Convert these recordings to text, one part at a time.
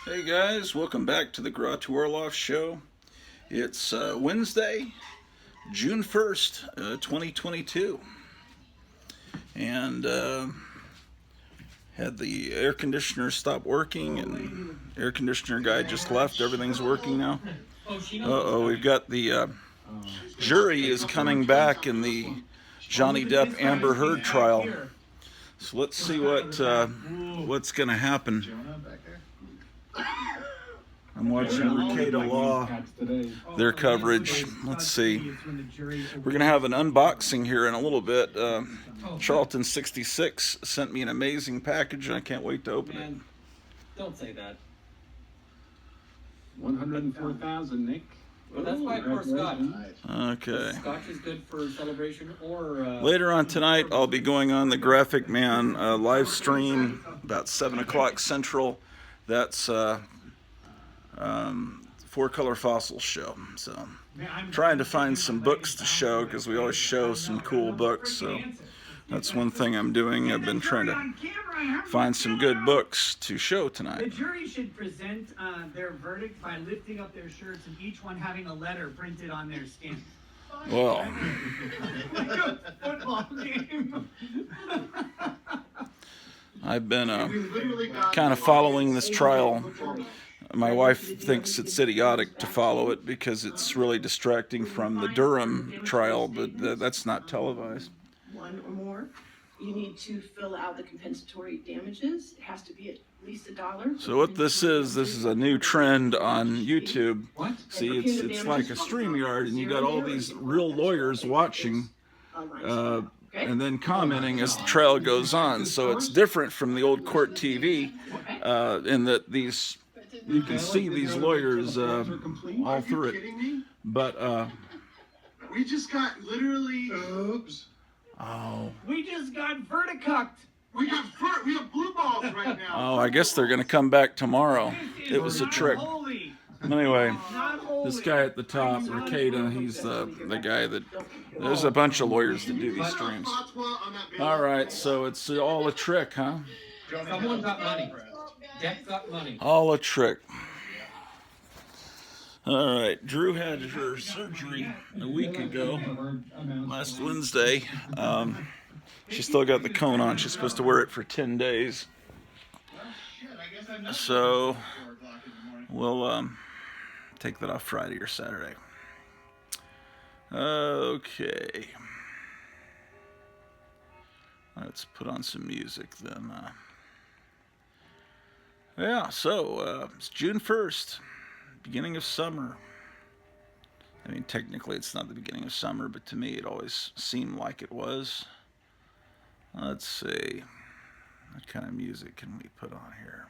Hey guys, welcome back to the Garage Orloff Show. It's Wednesday, June 1st, 2022. And had the air conditioner stop working, and air conditioner guy just left. Everything's working now. Uh-oh, we've got the jury is coming back in the Johnny Depp Amber Heard trial. So let's see what's going to happen. I'm watching Ricada Law, their coverage. Let's see. We're going to have an unboxing here in a little bit. Charlton 66 sent me an amazing package, and I can't wait to open it. Don't say that. 104,000, Nick. Well, that's why I pour scotch. Okay. Scotch is good for celebration or... Later on tonight, I'll be going on the Graphic Man live stream about 7 o'clock Central. That's... Four Color Fossils show. So I'm trying to find some books to show because we always show some cool books. So that's one thing I'm doing. I've been trying to find some good books to show tonight. The jury should present their verdict by lifting up their shirts and each one having a letter printed on their skin. Well, Like a football game. I've been kind of following this trial. My wife thinks it's idiotic to follow it because it's really distracting from the Durham trial, but that's not televised. One or more. You need to fill out the compensatory damages. It has to be at least $1. So what this is a new trend on YouTube. What? See, it's like a StreamYard, and you got all these real lawyers watching and then commenting as the trial goes on. So it's different from the old court TV in that you can see these lawyers all through it. But We just got literally. Oops. oh, We just got verticucked. We have blue balls right now. I guess they're gonna come back tomorrow. This is It was a not trick. holy. Anyway, Not holy. this guy at the top, Ricada, he's the guy that. There's a bunch of lawyers that do these streams. All right, so it's all a trick, huh? Someone got money. Depp got money. All a trick. All right, Drew had her surgery a week ago, last Wednesday. She's still got the cone on. She's supposed to wear it for 10 days. So we'll take that off Friday or Saturday. Okay. Let's put on some music then. Yeah, so it's June 1st, beginning of summer. I mean, technically it's not the beginning of summer, but to me it always seemed like it was. Let's see, what kind of music can we put on here?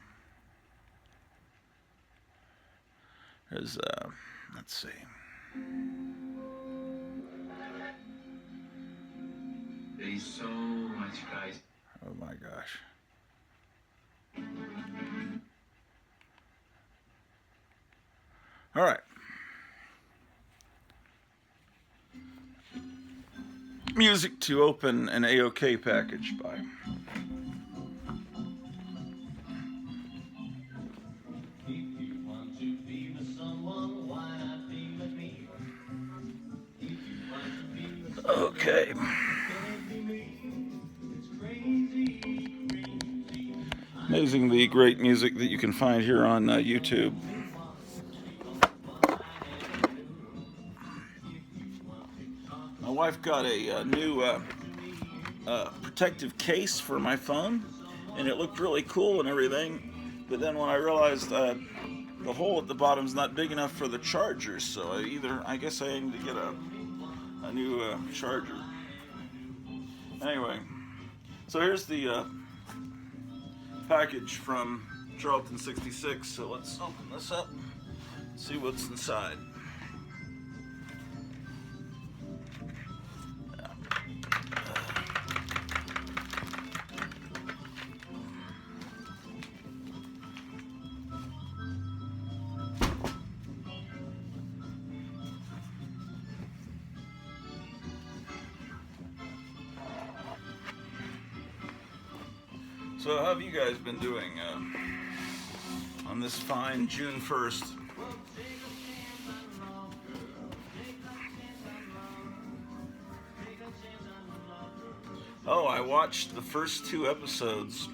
There's, let's see. There's so much, guys. Oh my gosh. All right. Music to open an AOK package by. Okay. Amazing the great music that you can find here on YouTube. My wife got a new protective case for my phone, and it looked really cool and everything. But then when I realized the hole at the bottom is not big enough for the chargers, so I guess I need to get a new charger. Anyway, so here's the package from Charlton 66. So let's open this up, see what's inside. So how have you guys been doing on this fine June 1st. Oh, I watched the first 2 episodes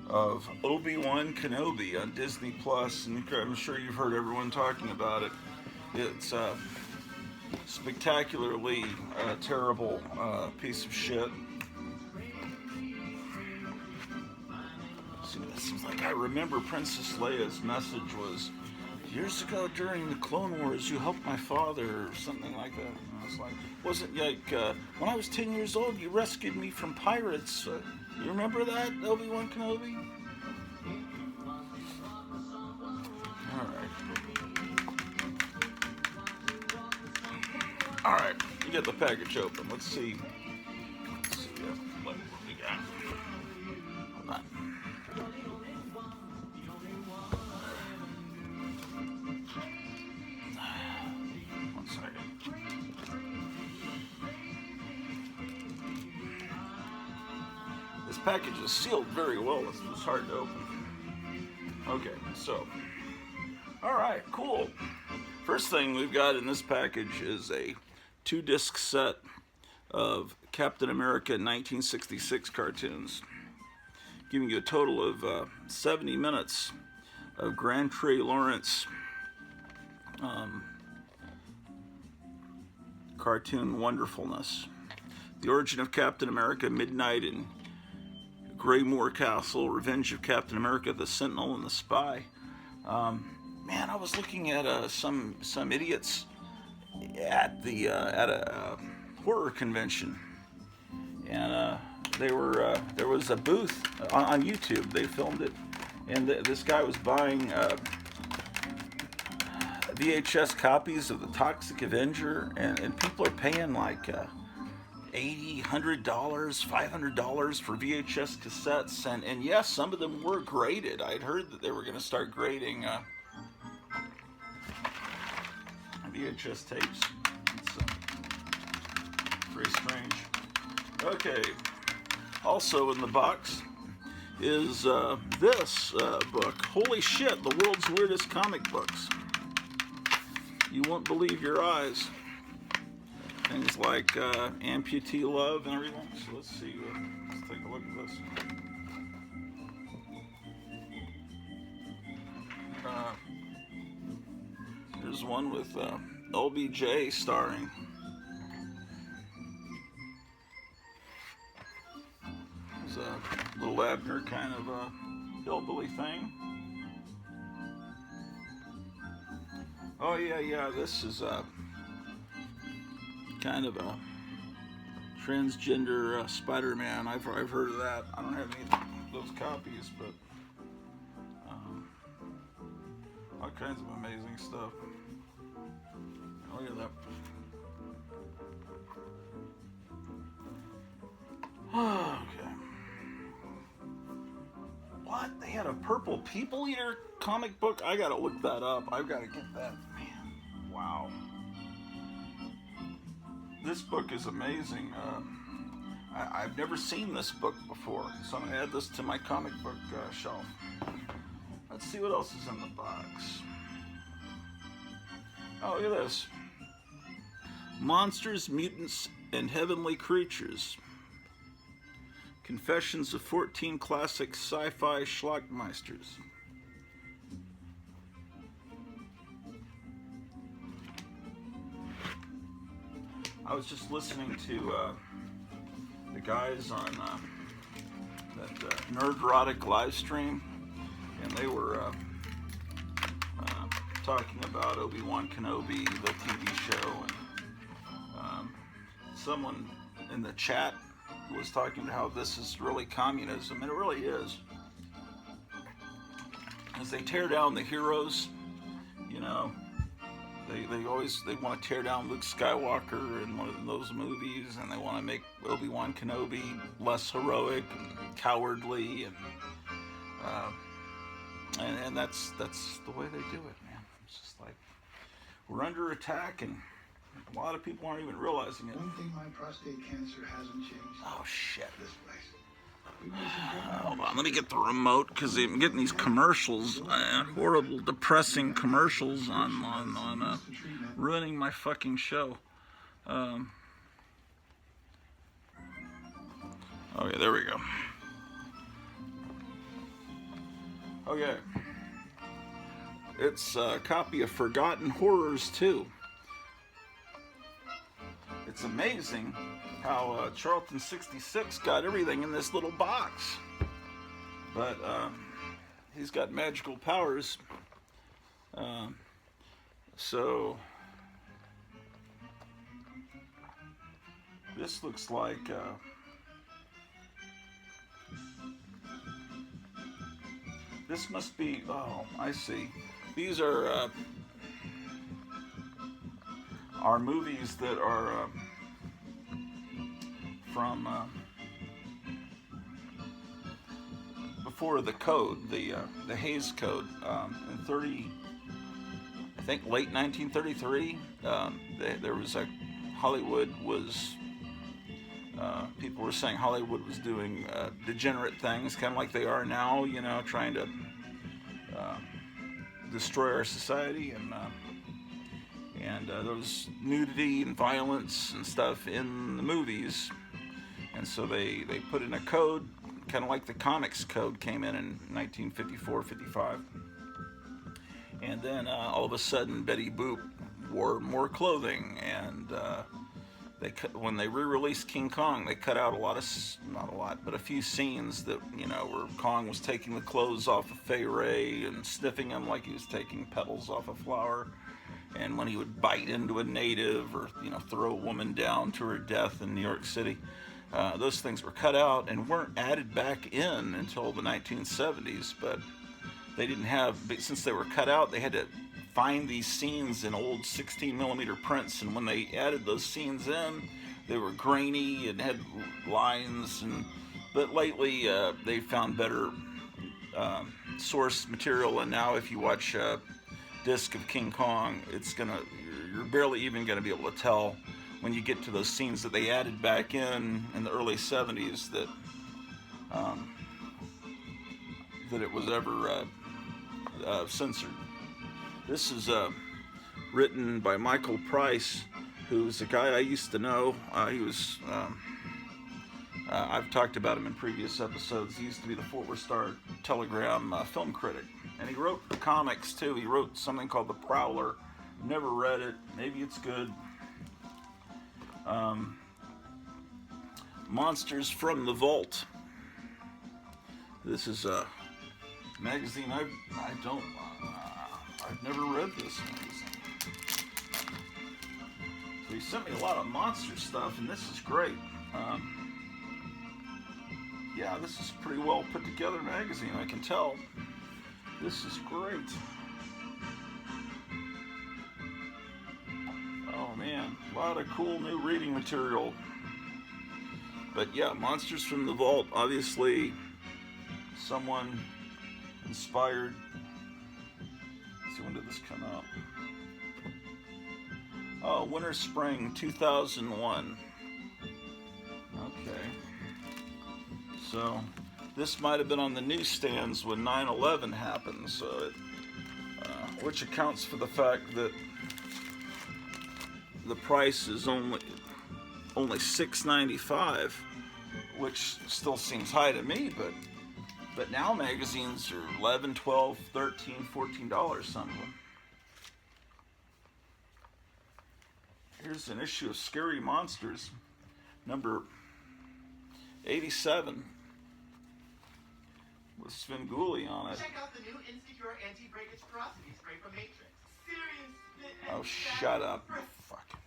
of Obi-Wan Kenobi on Disney Plus, and I'm sure you've heard everyone talking about it. It's a spectacularly terrible piece of shit. It seems like I remember Princess Leia's message was, years ago during the Clone Wars, you helped my father, or something like that. And I was like, wasn't like, when I was 10 years old, you rescued me from pirates. You remember that, Obi-Wan Kenobi? Alright, you get the package open. Let's see what we got. Hold on. One second. This package is sealed very well. It's hard to open. Okay, so. Alright, cool. First thing we've got in this package is a 2-disc set of Captain America 1966 cartoons, giving you a total of 70 minutes of Grand Trey Lawrence cartoon wonderfulness. The Origin of Captain America, Midnight in Greymoor Castle, Revenge of Captain America, The Sentinel and the Spy. Man, I was looking at some idiots at a horror convention, and there was a booth on YouTube. They filmed it, and this guy was buying VHS copies of the Toxic Avenger, and people are paying like $80, $100, $500 for VHS cassettes, and yes, some of them were graded. I'd heard that they were going to start grading VHS tapes. It's very strange. Okay, also in the box is this book. Holy shit, the world's weirdest comic books. You won't believe your eyes. Things like amputee love and everything. So let's see, let's take a look at this. There's one with LBJ starring. There's a little Abner kind of a hillbilly thing. Oh yeah, this is kind of a transgender Spider-Man. I've heard of that. I don't have any of those copies, but all kinds of amazing stuff. Look at that. Okay. What? They had a Purple People Eater comic book? I gotta look that up. I've gotta get that. Man, wow. This book is amazing. I've never seen this book before, so I'm gonna add this to my comic book shelf. Let's see what else is in the box. Oh, look at this. Monsters, Mutants, and Heavenly Creatures. Confessions of 14 Classic Sci-Fi Schlockmeisters. I was just listening to the guys on that Nerdrotic live stream, and they were talking about Obi-Wan Kenobi, the TV show, and someone in the chat was talking about how this is really communism, and it really is. As they tear down the heroes, you know, they want to tear down Luke Skywalker in one of those movies, and they want to make Obi-Wan Kenobi less heroic and cowardly, and that's the way they do it, man. It's just like, we're under attack, and a lot of people aren't even realizing it. One thing, my prostate cancer hasn't changed. Oh shit. This place. Hold on, let me get the remote because I'm getting these commercials, horrible, depressing commercials on ruining my fucking show. Okay, there we go. Okay. It's a copy of Forgotten Horrors 2. It's amazing how Charlton 66 got everything in this little box. But he's got magical powers. So this looks like this must be, oh, I see. These are movies that are from before the code, the Hays Code, in I think late 1933. There was a Hollywood was. People were saying Hollywood was doing degenerate things, kind of like they are now, you know, trying to destroy our society, and there was nudity and violence and stuff in the movies, and so they put in a code, kind of like the comics code came in 1954-55, and then all of a sudden Betty Boop wore more clothing, and when they re-released King Kong, they cut out not a lot, but a few scenes that, you know, where Kong was taking the clothes off of Fay Ray and sniffing them like he was taking petals off a flower, and when he would bite into a native or, you know, throw a woman down to her death in New York City. Those things were cut out and weren't added back in until the 1970s, but they didn't have, since they were cut out, they had to find these scenes in old 16mm prints, and when they added those scenes in, they were grainy and had lines, but lately they found better source material, and now if you watch a disc of King Kong, you're barely even gonna be able to tell when you get to those scenes that they added back in the early 70s that it was ever censored. This is written by Michael Price, who's a guy I used to know. He was, I've talked about him in previous episodes. He used to be the Fort Worth Star-Telegram film critic. And he wrote the comics too. He wrote something called The Prowler. Never read it. Maybe it's good. Monsters from the Vault. This is a magazine I've never read this magazine. So he sent me a lot of monster stuff, and this is great. Yeah, this is a pretty well put together magazine, I can tell. This is great. Oh man, a lot of cool new reading material. But yeah, Monsters from the Vault, obviously someone inspired. So when did this come out? Oh, winter, spring 2001. Okay. So this might have been on the newsstands when 9/11 happened, so which accounts for the fact that the price is only $6.95, which still seems high to me, but now magazines are $11, $12, $13, $14, some of them. Here's an issue of Scary Monsters, number 87, with Svengoolie on it. Check out the new Insecure Anti-Breakage Ferocity Spray from Matrix. Serious spit and Oh, shut up, you fucking.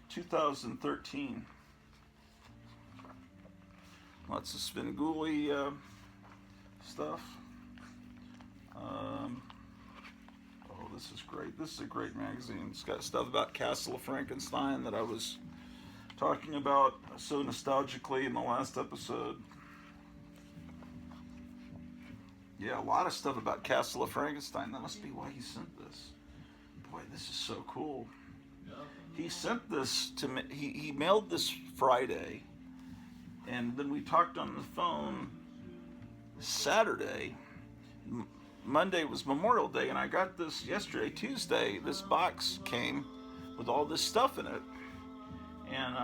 2013. Lots of Svengoolie stuff. Oh, this is great. This is a great magazine. It's got stuff about Castle of Frankenstein that I was talking about so nostalgically in the last episode. Yeah, a lot of stuff about Castle of Frankenstein. That must be why he sent this. Boy, this is so cool. he sent this to me. He mailed this Friday, and then we talked on the phone Saturday. Monday was Memorial Day, and I got this yesterday, Tuesday. This box came with all this stuff in it, and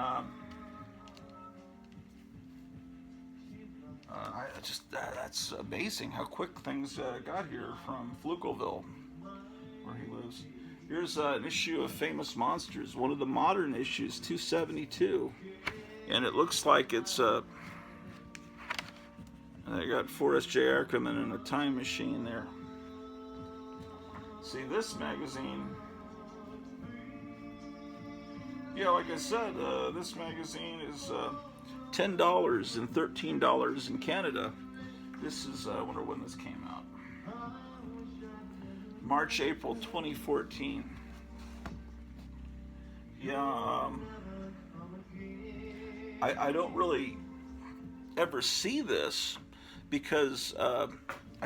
that's amazing how quick things got here from Flukelville, where he lives. Here's an issue of Famous Monsters, one of the modern issues, 272, and it looks like it's I got Forrest J. Ackerman in a time machine there. See, this magazine, yeah, like I said, this magazine is $10 and $13 in Canada. This is, I wonder when this came out. March, April 2014. Yeah, I don't really ever see this because I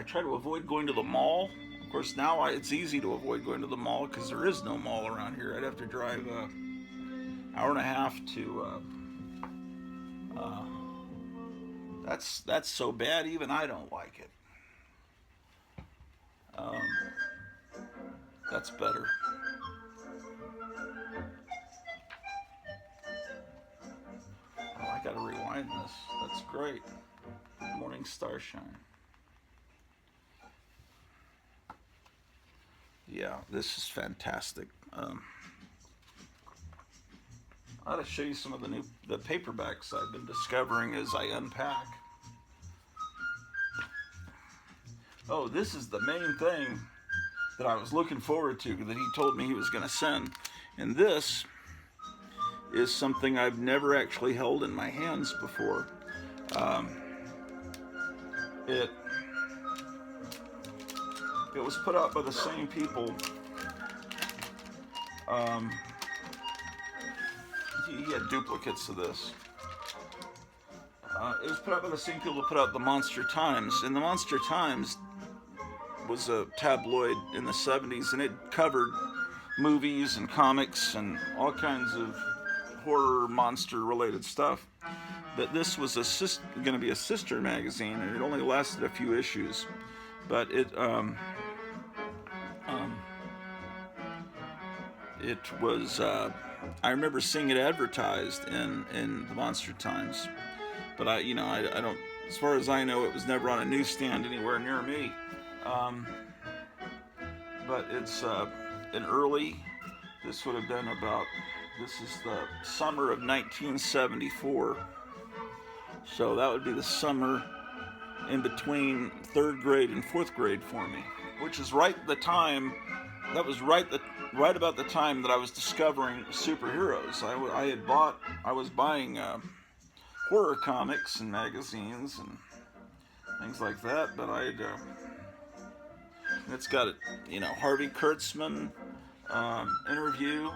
try to avoid going to the mall. Of course, now it's easy to avoid going to the mall because there is no mall around here. I'd have to drive an hour and a half to. That's so bad. Even I don't like it. That's better. Oh, I gotta rewind this. That's great. Morning Starshine. Yeah, this is fantastic. I ought to show you some of the paperbacks I've been discovering as I unpack. Oh, this is the main thing that I was looking forward to that he told me he was going to send. And this is something I've never actually held in my hands before. It was put out by the same people. He had duplicates of this. It was put out by the same people who put out the Monster Times. And the Monster Times was a tabloid in the 70s, and it covered movies and comics and all kinds of horror monster related stuff. But this was going to be a sister magazine, and it only lasted a few issues. But it was I remember seeing it advertised in the Monster Times, but I don't, as far as I know, it was never on a newsstand anywhere near me. But it's an early, this would have been about, this is the summer of 1974. So that would be the summer in between 3rd grade and 4th grade for me, which is right the time, that was right about the time that I was discovering superheroes. I was buying horror comics and magazines and things like that, but it's got, Harvey Kurtzman interview.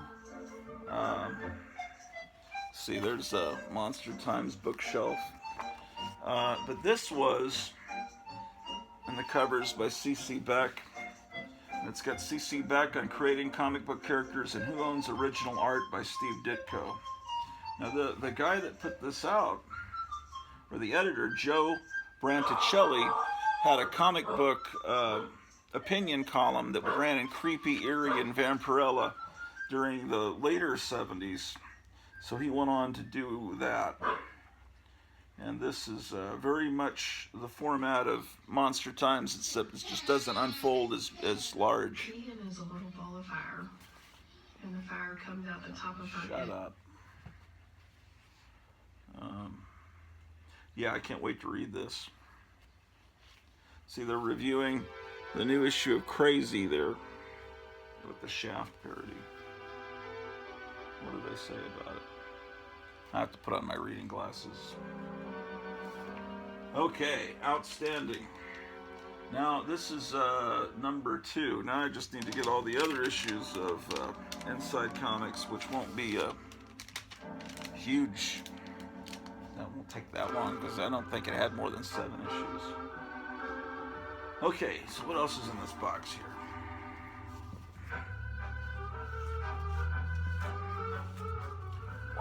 See, there's a Monster Times bookshelf. But this was in the covers by C.C. Beck. And it's got C.C. Beck on creating comic book characters and Who Owns Original Art by Steve Ditko. Now, the guy that put this out, or the editor, Joe Branticelli, had a comic book opinion column that ran in Creepy, Eerie, and Vampirella during the later 70s. So he went on to do that. And this is very much the format of Monster Times, except it just doesn't unfold as large. Megan is a little ball of fire, and the fire comes out the top of her head. Shut up. Yeah, I can't wait to read this. See, they're reviewing the new issue of Crazy there with the Shaft parody. What do they say about it? I have to put on my reading glasses. Okay, outstanding. Now, this is number 2. Now I just need to get all the other issues of Inside Comics, which won't be a huge... That won't take that long, because I don't think it had more than 7 issues. Okay, so what else is in this box here?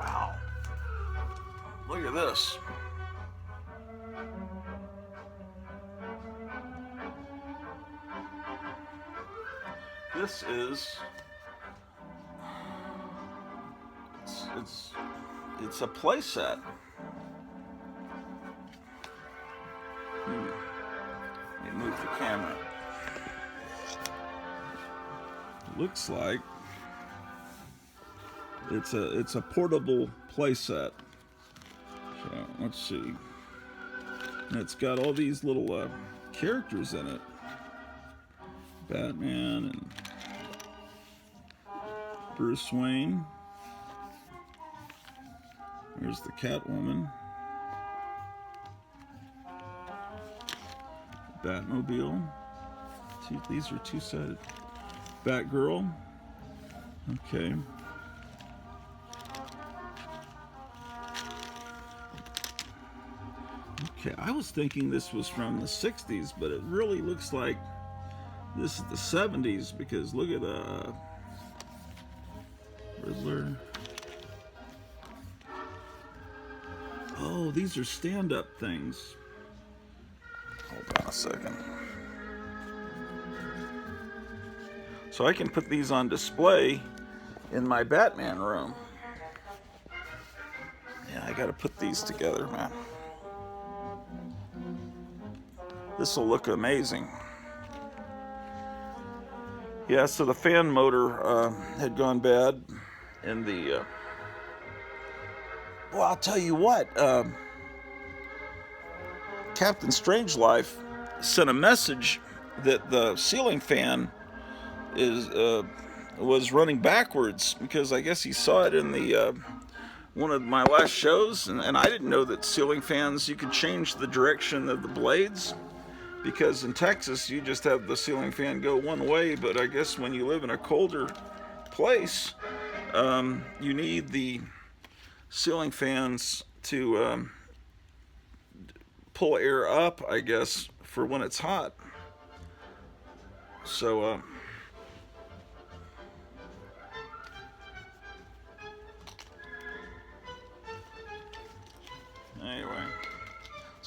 Wow. Look at this. This is it's a play set. Let me move the camera. Looks like it's a portable play set. So let's see. And it's got all these little characters in it. Batman and Bruce Wayne. There's the Catwoman. Batmobile. These are two-sided. Batgirl. Okay. Okay, I was thinking this was from the 60s, but it really looks like this is the 70s because look at Riddler. Oh, these are stand-up things. Hold on a second. So I can put these on display in my Batman room. Yeah, I gotta put these together, man. This will look amazing. Yeah, so the fan motor had gone bad in the... well, I'll tell you what. Captain Strangelife sent a message that the ceiling fan was running backwards because I guess he saw it in the one of my last shows, and I didn't know that ceiling fans, you could change the direction of the blades. Because in Texas, you just have the ceiling fan go one way, but I guess when you live in a colder place, you need the ceiling fans to pull air up, I guess, for when it's hot. So,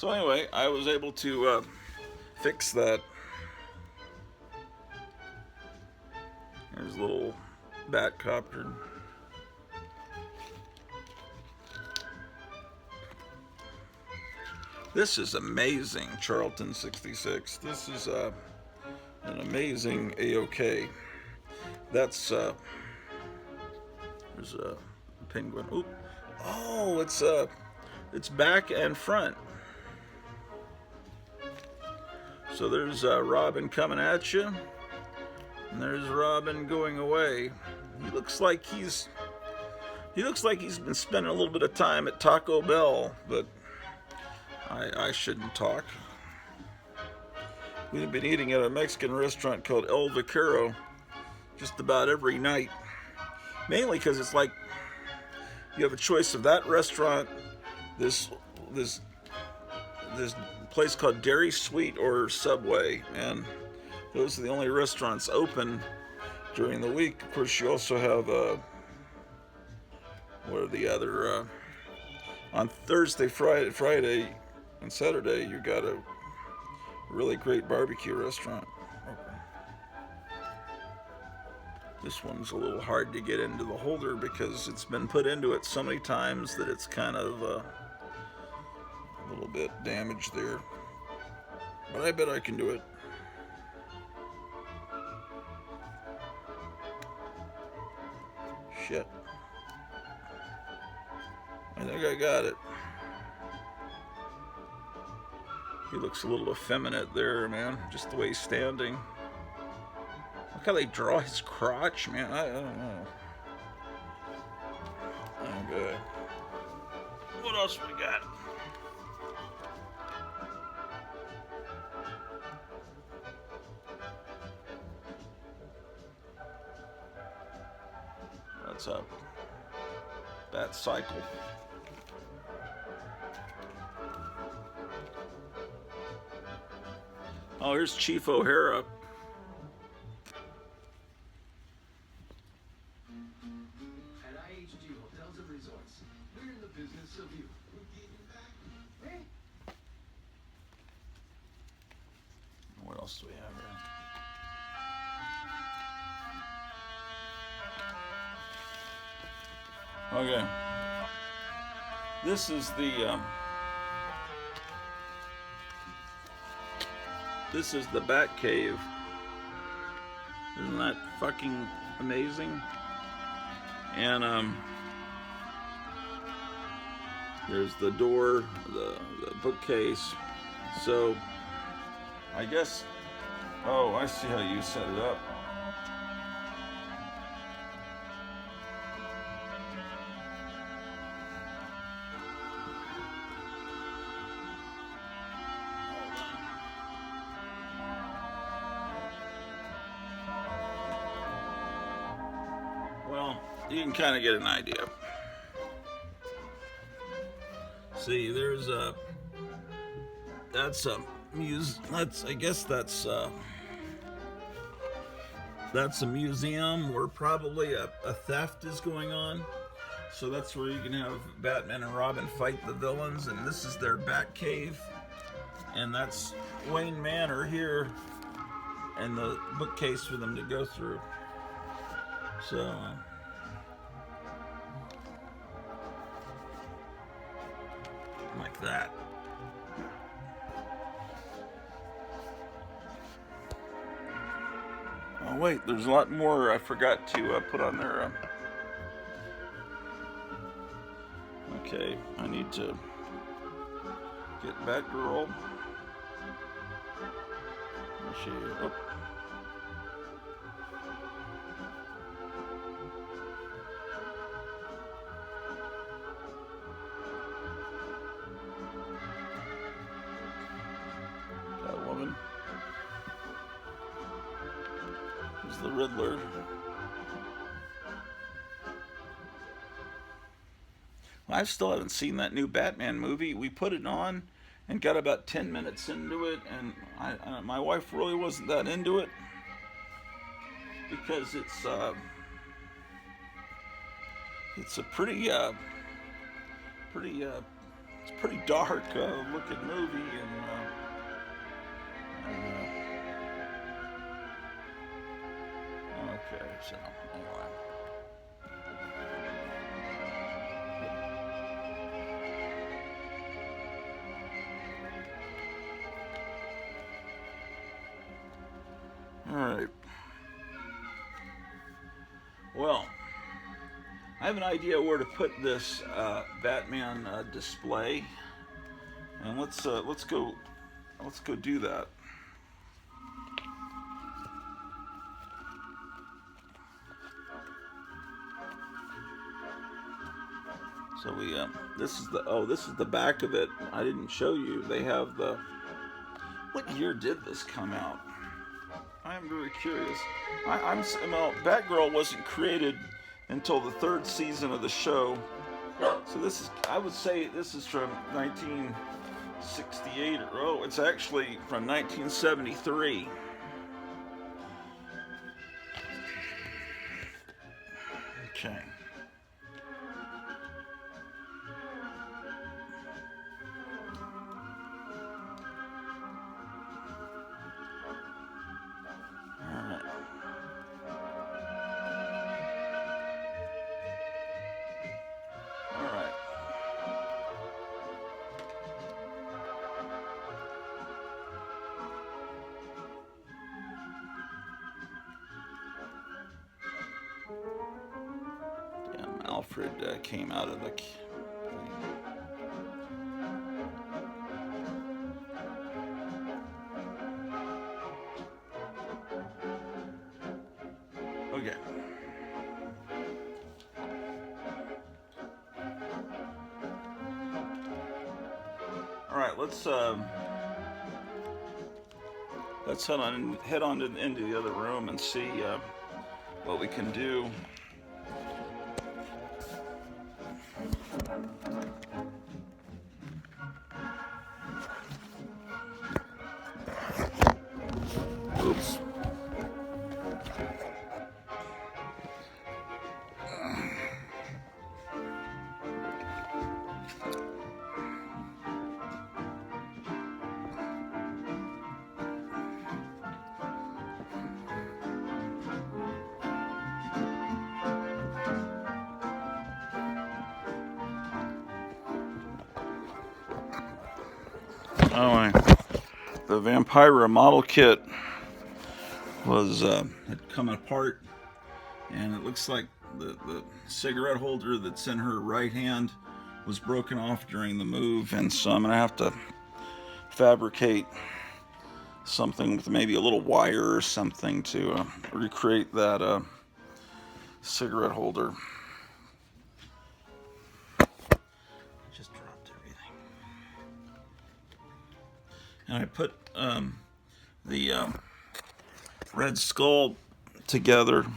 anyway, I was able to fix that. There's a little bat copter. This is amazing, Charlton 66. This is an amazing AOK. That's there's a penguin. Oop. Oh, it's back and front. So there's Robin coming at you, and there's Robin going away. He looks like he's been spending a little bit of time at Taco Bell, but I shouldn't talk. We've been eating at a Mexican restaurant called El Vaquero just about every night, mainly because it's like you have a choice of that restaurant, this place called Dairy Sweet or Subway, and those are the only restaurants open during the week. Of course, you also have what are the other on Thursday, Friday, and Saturday you got a really great barbecue restaurant. This one's a little hard to get into the holder because it's been put into it so many times that it's kind of a little bit damaged there, but I bet I can do it. Shit. I think I got it. He looks a little effeminate there, man, just the way he's standing. Look how they draw his crotch, man. I don't know. Okay. What else we got? That's a bat cycle. Oh, here's Chief O'Hara. At IHG Hotels and Resorts, else do we have here? Okay. This is the Bat Cave. Isn't that fucking amazing? And there's the door, the bookcase. So I guess, oh, I see how you set it up. Well, you can kind of get an idea. See, there's a, that's a I guess that's a museum where probably a theft is going on. So that's where you can have Batman and Robin fight the villains, and this is their Bat Cave. And that's Wayne Manor here, and the bookcase for them to go through. So, like that. Oh wait, there's a lot more I forgot to put on there. Okay, I need to get Batgirl. She, oh. Catwoman. Here's the Riddler. I still haven't seen that new Batman movie. We put it on and got about 10 minutes into it, and my wife really wasn't that into it because it's a pretty dark looking movie, and okay, so anyway. Alright. Well, I have an idea where to put this Batman display, and let's go do that. So we this is the back of it. I didn't show you. They have the, what year did this come out? I'm very curious. Well, Batgirl wasn't created until the 3rd season of the show. So this is, I would say this is from 1968, or oh, it's actually from 1973. Okay. Alfred came out of the thing. Okay. All right, let's head on into the other room and see what we can do. Oops. Oh, the Vampirella Model Kit was had come apart, and it looks like the cigarette holder that's in her right hand was broken off during the move, and so I'm gonna have to fabricate something with maybe a little wire or something to recreate that cigarette holder. Just dropped everything. And I put the Red Skull together.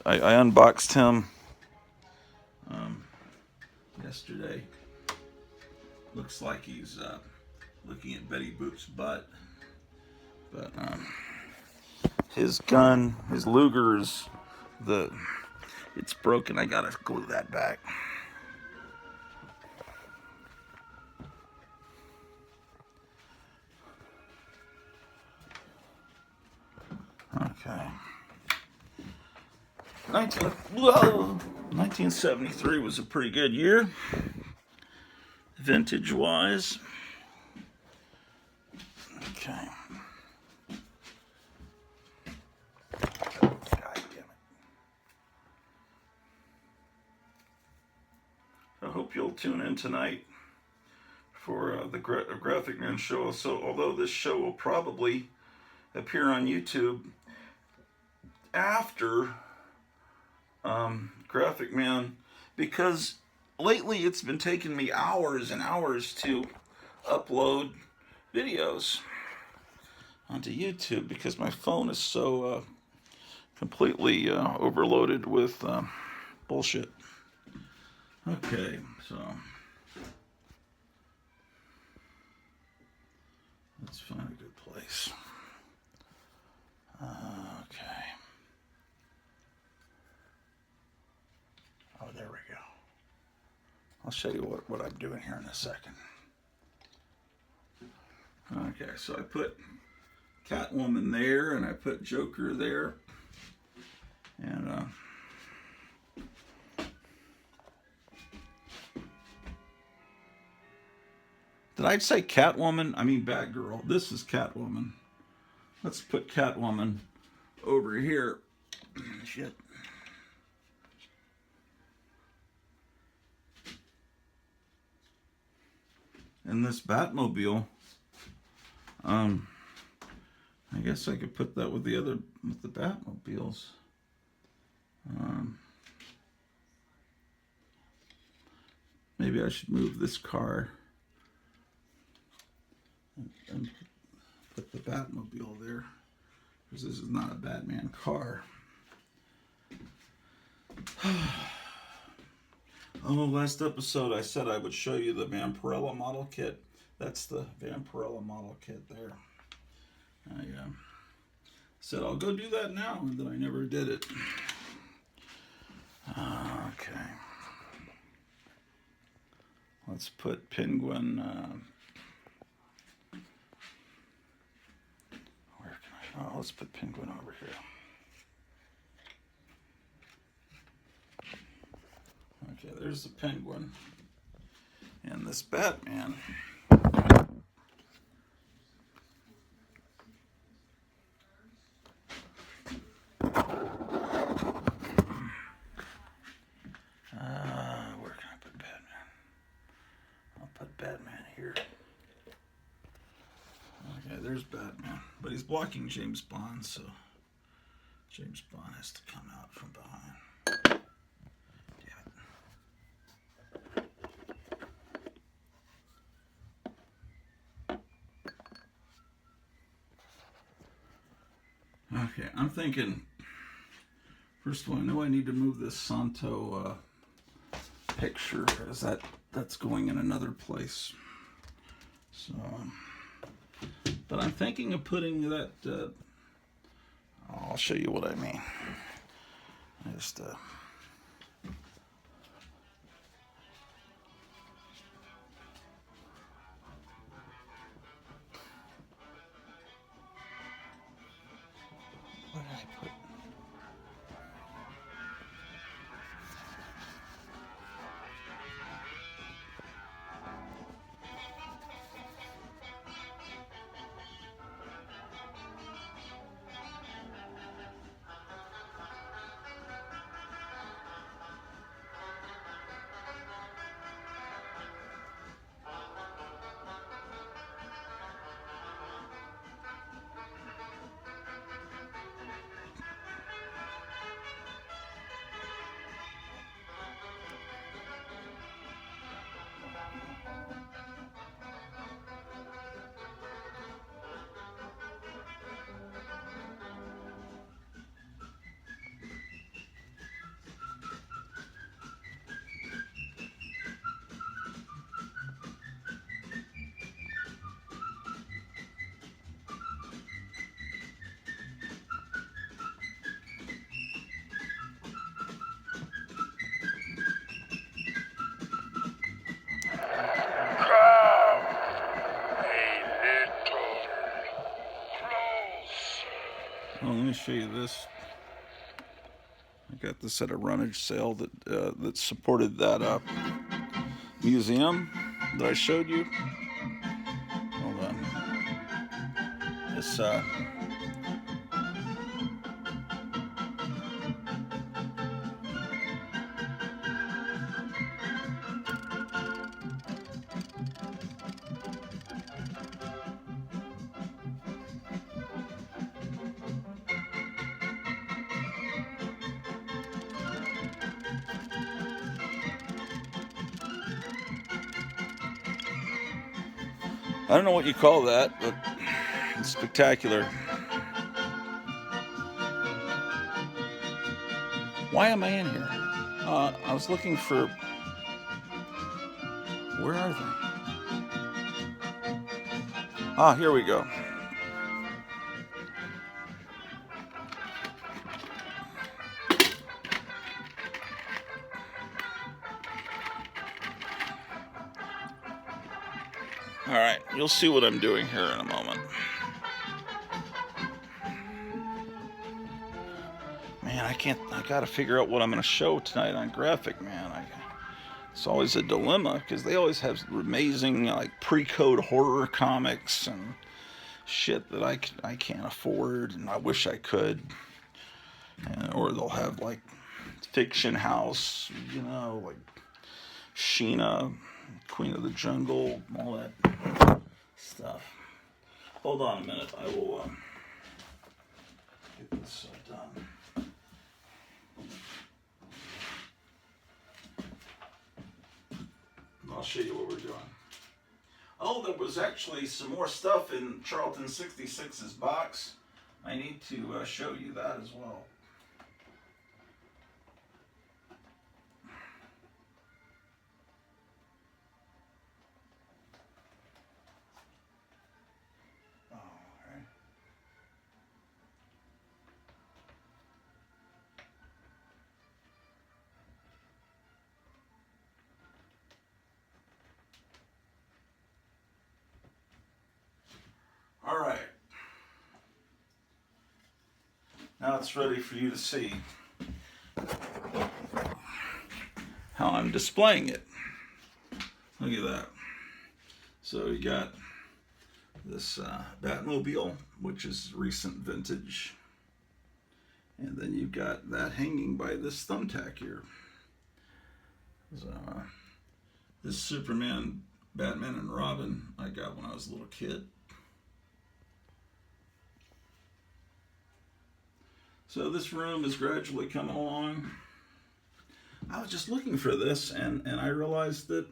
I unboxed him yesterday. Looks like he's looking at Betty Boop's butt. But his gun, his Luger's, it's broken. I gotta glue that back. Okay. 1973 was a pretty good year, vintage-wise. Okay. God damn it. I hope you'll tune in tonight for the Graphic Man show. So, although this show will probably appear on YouTube after Graphic Man, because lately it's been taking me hours and hours to upload videos onto YouTube because my phone is so completely overloaded with bullshit. Okay, so let's find a good place. Okay. Oh, there we go. I'll show you what I'm doing here in a second. Okay, so I put Catwoman there, and I put Joker there, and did I say Catwoman? I mean Batgirl. This is Catwoman. Let's put Catwoman over here. Shit. And this Batmobile, I guess I could put that with the Batmobiles. Maybe I should move this car and put the Batmobile there, because this is not a Batman car. Oh, last episode I said I would show you the Vampirella Model Kit. That's the Vampirella Model Kit there. I said I'll go do that now, and then I never did it. Okay. Let's put Penguin. Where can I? Oh, let's put Penguin over here. Okay, there's the Penguin. And this Batman. Where can I put Batman? I'll put Batman here. Okay, there's Batman. But he's blocking James Bond, so James Bond has to come out from behind. Okay, I'm thinking, first of all, I know I need to move this Santo picture, as that's going in another place. So, but I'm thinking of putting that, I'll show you what I mean. Just, what did I put? Oh, let me show you this. I got this at a rummage sale that supported that museum that I showed you. Hold on. This I don't know what you call that, but it's spectacular. Why am I in here? I was looking for... Where are they? Ah, here we go. All right, you'll see what I'm doing here in a moment. Man, I gotta figure out what I'm gonna show tonight on graphic, man. It's always a dilemma because they always have amazing like pre-code horror comics and shit that I can't afford and I wish I could. Or they'll have like Fiction House, you know, like Sheena, Queen of the Jungle, all that stuff. Hold on a minute, I will get this done. I'll show you what we're doing. Oh, there was actually some more stuff in Charlton 66's box. I need to show you that as well. All right. Now it's ready for you to see how I'm displaying it. Look at that. So you got this Batmobile, which is recent vintage. And then you've got that hanging by this thumbtack here. So, this Superman, Batman, and Robin I got when I was a little kid. So this room is gradually coming along. I was just looking for this, and I realized that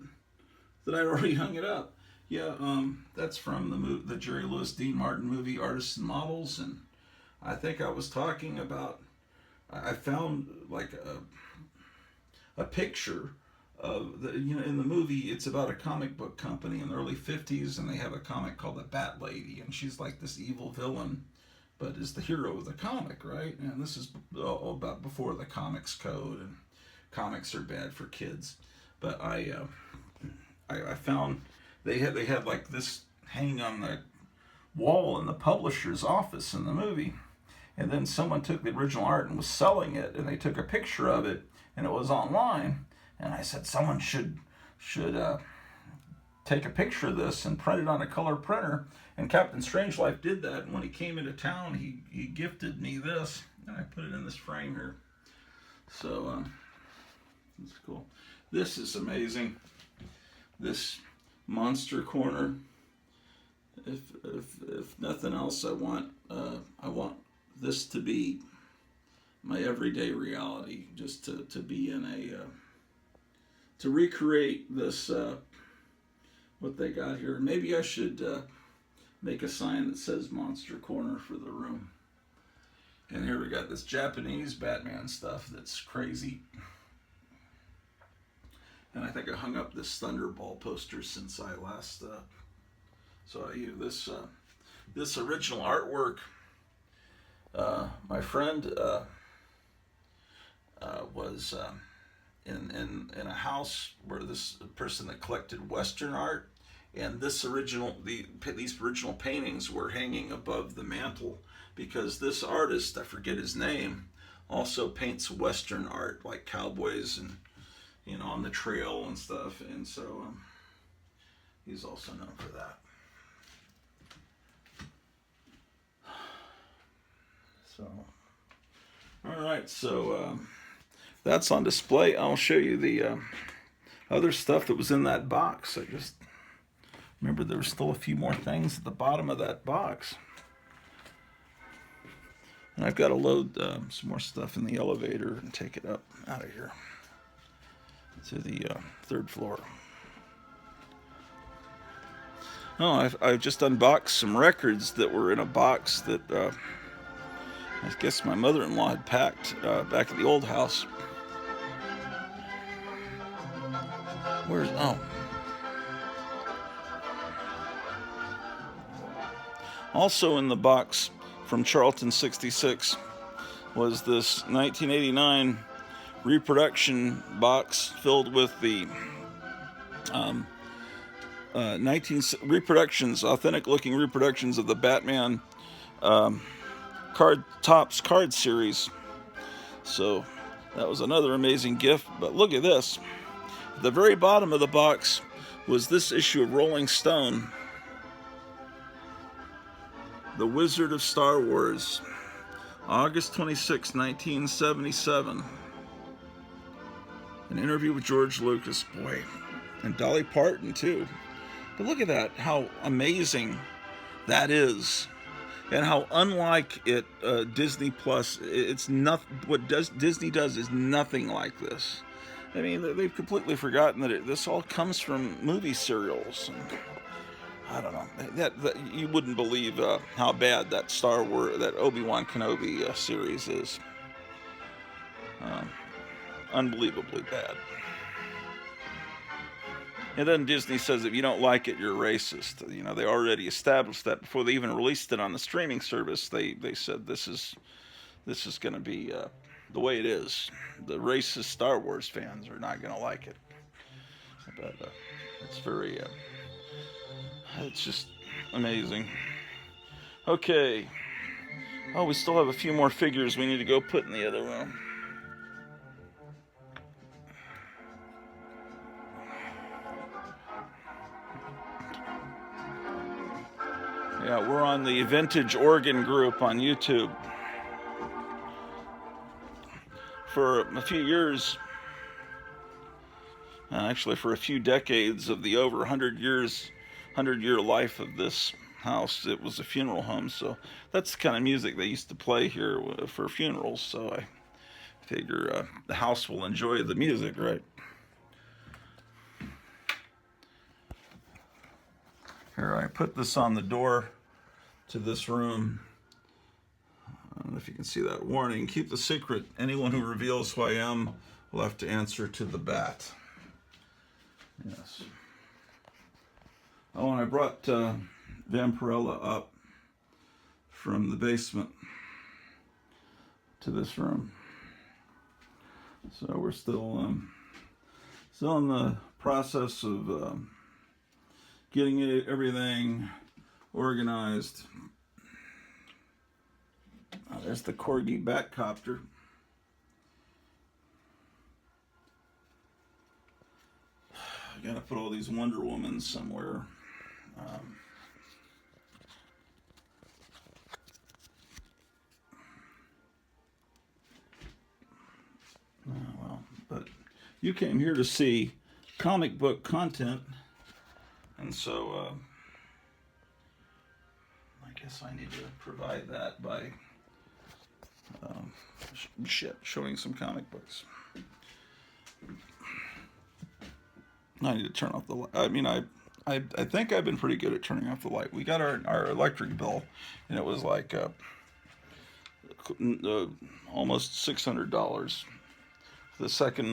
I already hung it up. Yeah, that's from the Jerry Lewis Dean Martin movie Artists and Models, and I think I was talking about. I found like a picture of in the movie. It's about a comic book company in the early '50s, and they have a comic called the Bat Lady, and she's like this evil villain, but is the hero of the comic, right? And this is about before the comics code, and comics are bad for kids. But I found they had like this hanging on the wall in the publisher's office in the movie, and then someone took the original art and was selling it, and they took a picture of it, and it was online. And I said someone should take a picture of this and print it on a color printer. And Captain Strangelove did that, and when he came into town, he gifted me this, and I put it in this frame here. So that's cool. This is amazing. This Monster Corner. If nothing else, I want this to be my everyday reality. Just to be in a to recreate this what they got here. Maybe I should make a sign that says Monster Corner for the room. And here we got this Japanese Batman stuff that's crazy. And I think I hung up this Thunderball poster since I last saw you. This original artwork, my friend was in a house where this person that collected Western art, And these original paintings were hanging above the mantle because this artist, I forget his name, also paints Western art like cowboys and, you know, on the trail and stuff. And so he's also known for that. So, all right, so that's on display. I'll show you the other stuff that was in that box. I just remember there were still a few more things at the bottom of that box. And I've got to load some more stuff in the elevator and take it up out of here to the 3rd floor. Oh, I've just unboxed some records that were in a box that I guess my mother-in-law had packed back at the old house. Oh. Also in the box from Charlton 66 was this 1989 reproduction box filled with the 19 authentic looking reproductions of the Batman card series. So that was another amazing gift. But look at this. At the very bottom of the box was this issue of Rolling Stone, The Wizard of Star Wars, August 26, 1977. An interview with George Lucas, boy, and Dolly Parton too. But look at that, how amazing that is, and how unlike it Disney Plus. It's not what Disney does is nothing like this. I mean, they've completely forgotten that this all comes from movie serials. And I don't know. That you wouldn't believe how bad that Star Wars, that Obi-Wan Kenobi series is. Unbelievably bad. And then Disney says if you don't like it, you're racist. You know, they already established that before they even released it on the streaming service. They said this is going to be the way it is. The racist Star Wars fans are not going to like it. But it's very, it's just amazing. Okay. Oh, we still have a few more figures we need to go put in the other room. Yeah, we're on the Vintage Organ group on YouTube. For a few years, actually for a few decades of the over 100-year life of this house, it was a funeral home. So that's the kind of music they used to play here for funerals. So I figure the house will enjoy the music, right? Here, I put this on the door to this room. I don't know if you can see that warning. Keep the secret. Anyone who reveals who I am will have to answer to the bat. Yes. Oh, and I brought Vampirella up from the basement to this room. So we're still in the process of getting everything organized. There's the Corgi Batcopter. I gotta put all these Wonder Womans somewhere. Well, but you came here to see comic book content, and so I guess I need to provide that by showing some comic books. I need to turn off the light. I mean, I think I've been pretty good at turning off the light. We got our electric bill, and it was like almost $600 for the second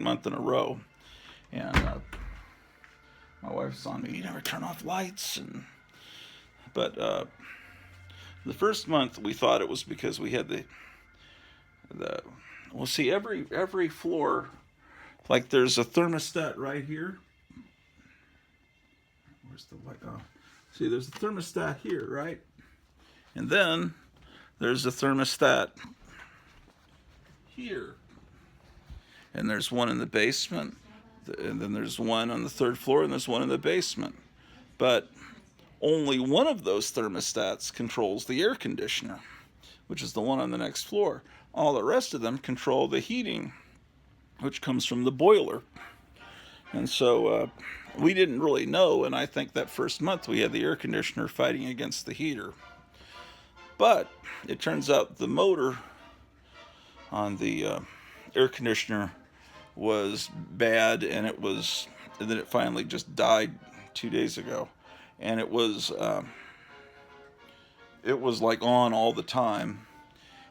month in a row. And my wife's on me, you never turn off lights. But the first month we thought it was because we had well, see, every floor, like there's a thermostat right here, Where's the light? Oh, see, there's a thermostat here, right? And then there's a thermostat here. And there's one in the basement. And then there's one on the 3rd floor, and there's one in the basement. But only one of those thermostats controls the air conditioner, which is the one on the next floor. All the rest of them control the heating, which comes from the boiler. And so we didn't really know, and I think that first month we had the air conditioner fighting against the heater. But it turns out the motor on the air conditioner was bad, and then it finally just died 2 days ago. And it was like on all the time,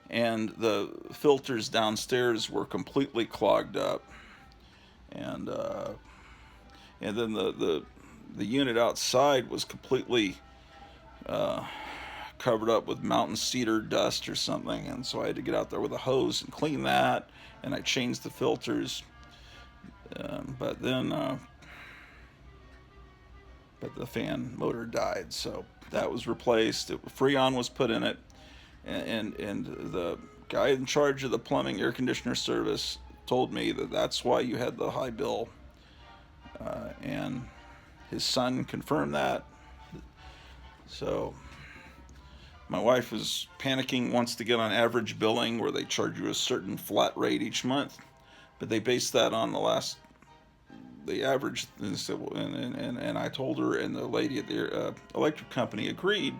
and the filters downstairs were completely clogged up, and then the unit outside was completely covered up with mountain cedar dust or something, and so I had to get out there with a hose and clean that, and I changed the filters, but the fan motor died, so that was replaced. Freon was put in it, and the guy in charge of the plumbing air conditioner service told me that that's why you had the high bill, and his son confirmed that. So my wife was panicking, wants to get on average billing where they charge you a certain flat rate each month, but they based that on the average. And I told her, and the lady at the electric company agreed.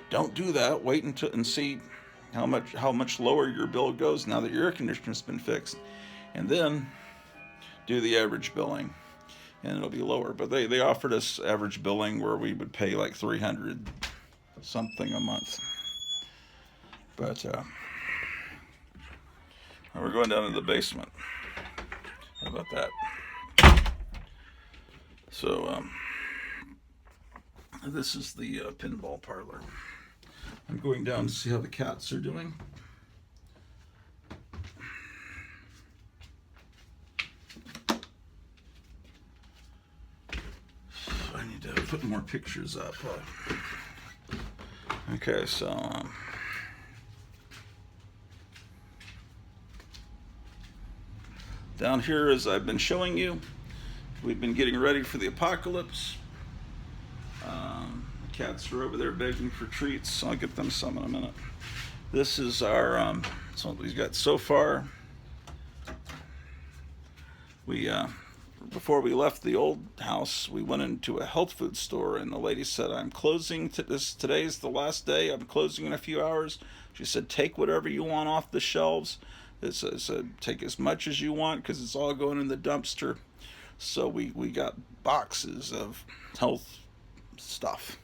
Don't do that. Wait and see how much lower your bill goes now that your air conditioner's been fixed, and then do the average billing, and it'll be lower. But they offered us average billing where we would pay like $300 something a month. But we're going down to the basement. How about that? So this is the pinball parlor. I'm going down to see how the cats are doing. I need to put more pictures up. Okay, so down here, as I've been showing you, we've been getting ready for the apocalypse. The cats are over there begging for treats. I'll get them some in a minute. This is our so we've got so far. We before we left the old house, we went into a health food store, and the lady said, "I'm closing. Today's the last day. I'm closing in a few hours." She said, "Take whatever you want off the shelves." It said, "Take as much as you want because it's all going in the dumpster." So we got boxes of health stuff.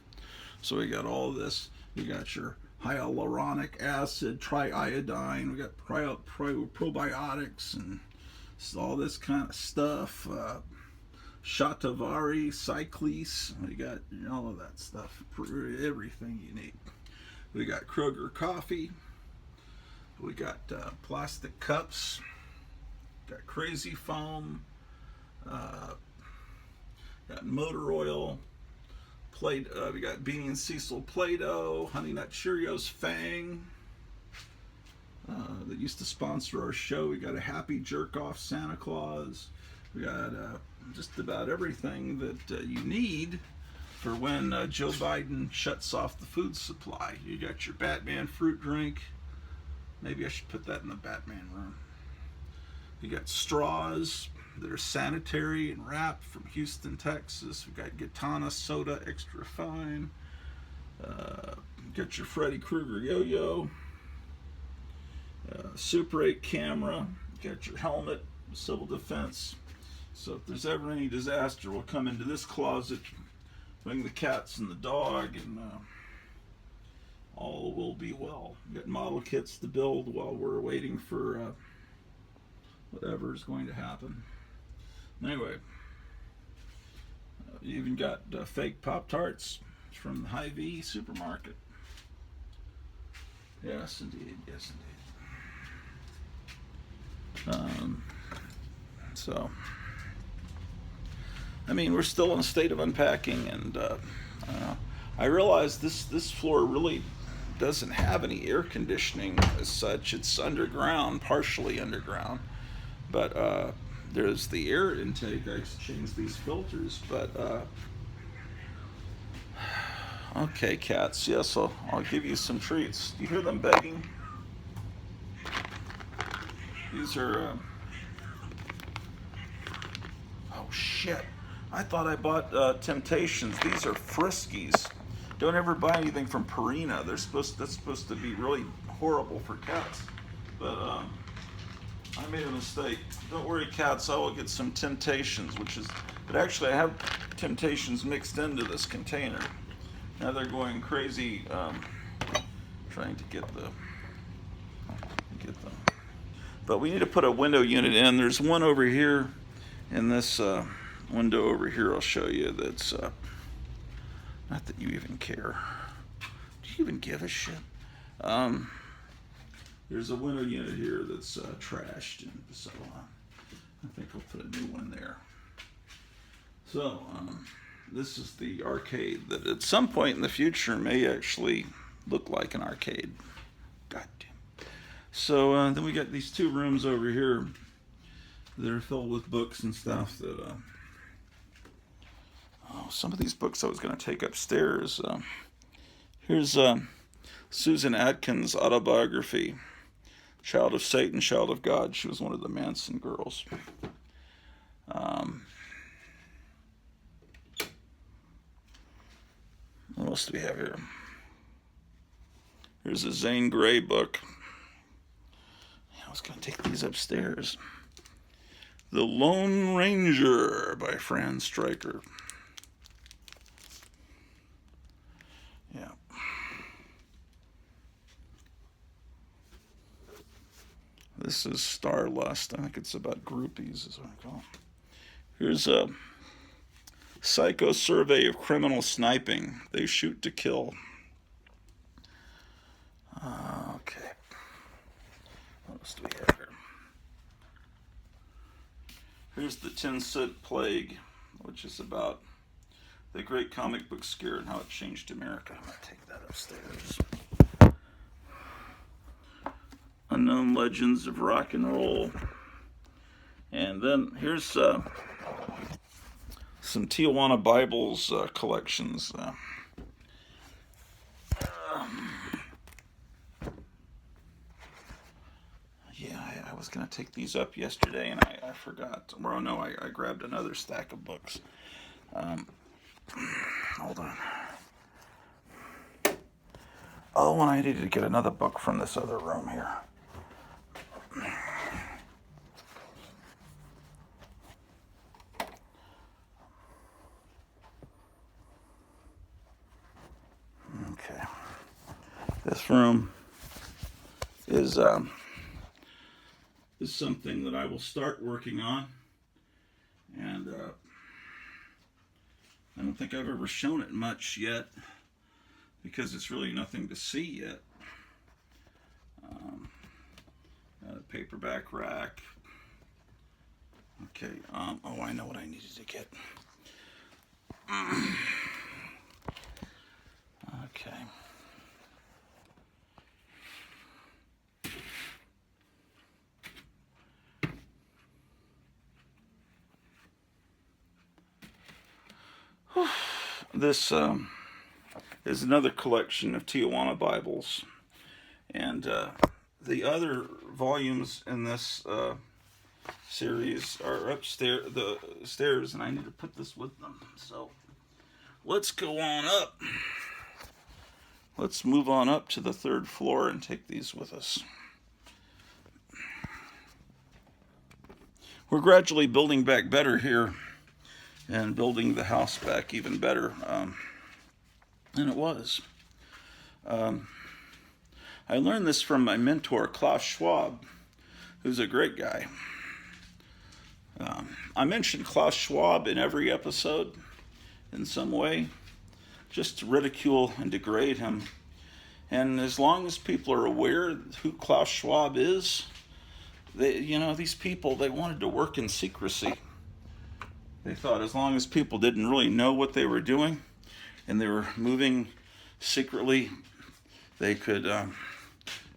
So we got all this. We got your hyaluronic acid, triiodine. We got probiotics and all this kind of stuff. Shatavari, Cyclese. We got all of that stuff. Everything you need. We got Kroger coffee. We got plastic cups. Got Crazy Foam. Got motor oil. We got Beanie and Cecil Play-Doh. Honey Nut Cheerios Fang. That used to sponsor our show. We got a Happy Jerk Off Santa Claus. We got just about everything that you need for when Joe Biden shuts off the food supply. You got your Batman fruit drink. Maybe I should put that in the Batman room. You got straws that are sanitary and wrapped from Houston, Texas. We got Gitana soda extra fine. Got your Freddy Krueger yo-yo. Super 8 camera. Got your helmet, civil defense. So if there's ever any disaster, we'll come into this closet, bring the cats and the dog, and all will be well. We got model kits to build while we're waiting for whatever is going to happen. Anyway, you even got fake Pop-Tarts from the Hy-Vee supermarket. Yes, indeed. Yes, indeed. So I mean, we're still in a state of unpacking, and I realize this floor really doesn't have any air conditioning as such. It's underground, partially underground, but there's the air intake. I changed these filters, but okay, cats. Yes, I'll give you some treats. Do you hear them begging? These are. Oh shit! I thought I bought Temptations. These are Friskies. Don't ever buy anything from Purina. That's supposed to be really horrible for cats. But I made a mistake. Don't worry, cats. I will get some Temptations, but actually I have Temptations mixed into this container. Now they're going crazy, trying to get them. But we need to put a window unit in. There's one over here, and this window over here I'll show you. That's not that you even care. Do you even give a shit? There's a window unit here that's trashed, and so I think I'll put a new one there. So this is the arcade that at some point in the future may actually look like an arcade. God damn. So then we got these two rooms over here that are filled with books and stuff that some of these books I was going to take upstairs. Here's Susan Atkins' autobiography, Child of Satan, Child of God. She was one of the Manson girls. What else do we have here? Here's a Zane Grey book. I was going to take these upstairs. The Lone Ranger by Fran Stryker. Yeah. This is Starlust. I think it's about groupies, is what I call it. Here's a Psycho Survey of Criminal Sniping. They Shoot to Kill. Okay. What else do we have here? Here's the 10-Cent Plague, which is about the great comic book scare and how it changed America. I'm going to take that upstairs. Unknown Legends of Rock and Roll. And then here's some Tijuana Bibles collections. I was going to take these up yesterday and I forgot. Or no, I grabbed another stack of books. Hold on. Oh, and I needed to get another book from this other room here. Okay. This room is something that I will start working on, and I don't think I've ever shown it much yet because it's really nothing to see yet. A paperback rack. Okay. Oh, I know what I needed to get. Okay. This is another collection of Tijuana Bibles, and the other volumes in this series are upstairs, the stairs, and I need to put this with them. So let's go on up. Let's move on up to the third floor and take these with us. We're gradually building back better here and building the house back even better than it was. I learned this from my mentor, Klaus Schwab, who's a great guy. I mentioned Klaus Schwab in every episode in some way, just to ridicule and degrade him. And as long as people are aware who Klaus Schwab is, these people, they wanted to work in secrecy. They thought as long as people didn't really know what they were doing and they were moving secretly, they could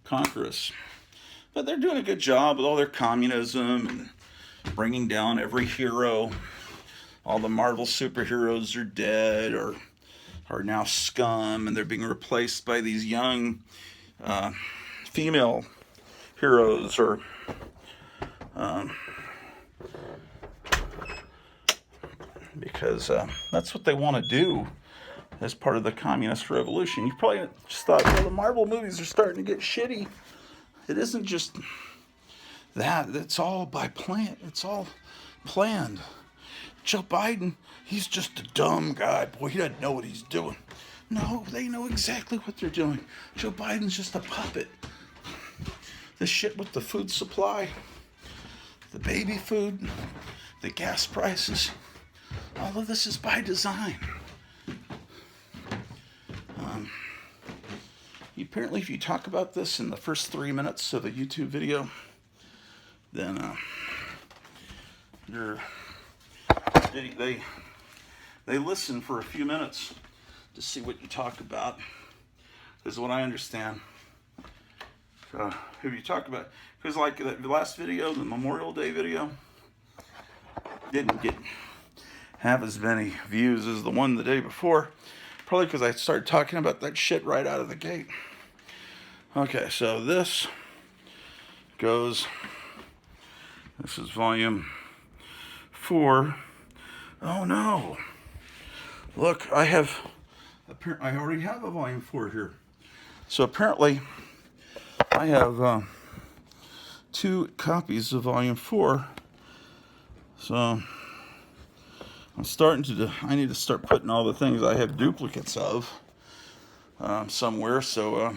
conquer us. But they're doing a good job with all their communism and bringing down every hero. All the Marvel superheroes are dead or are now scum, and they're being replaced by these young female heroes or because that's what they want to do as part of the communist revolution. You probably just thought, well, the Marvel movies are starting to get shitty. It isn't just that. It's all by plan. It's all planned. Joe Biden, he's just a dumb guy. Boy, he doesn't know what he's doing. No, they know exactly what they're doing. Joe Biden's just a puppet. The shit with the food supply, the baby food, the gas prices, all of this is by design. Apparently, if you talk about this in the first 3 minutes of a YouTube video, then they listen for a few minutes to see what you talk about, is what I understand. So if you talk about, because like the last video, the Memorial Day video, didn't have as many views as the one the day before, probably because I started talking about that shit right out of the gate. Okay, so this is volume 4. Oh no, look, I already have a volume 4 here. So apparently I have 2 copies of volume 4. So I need to start putting all the things I have duplicates of somewhere, so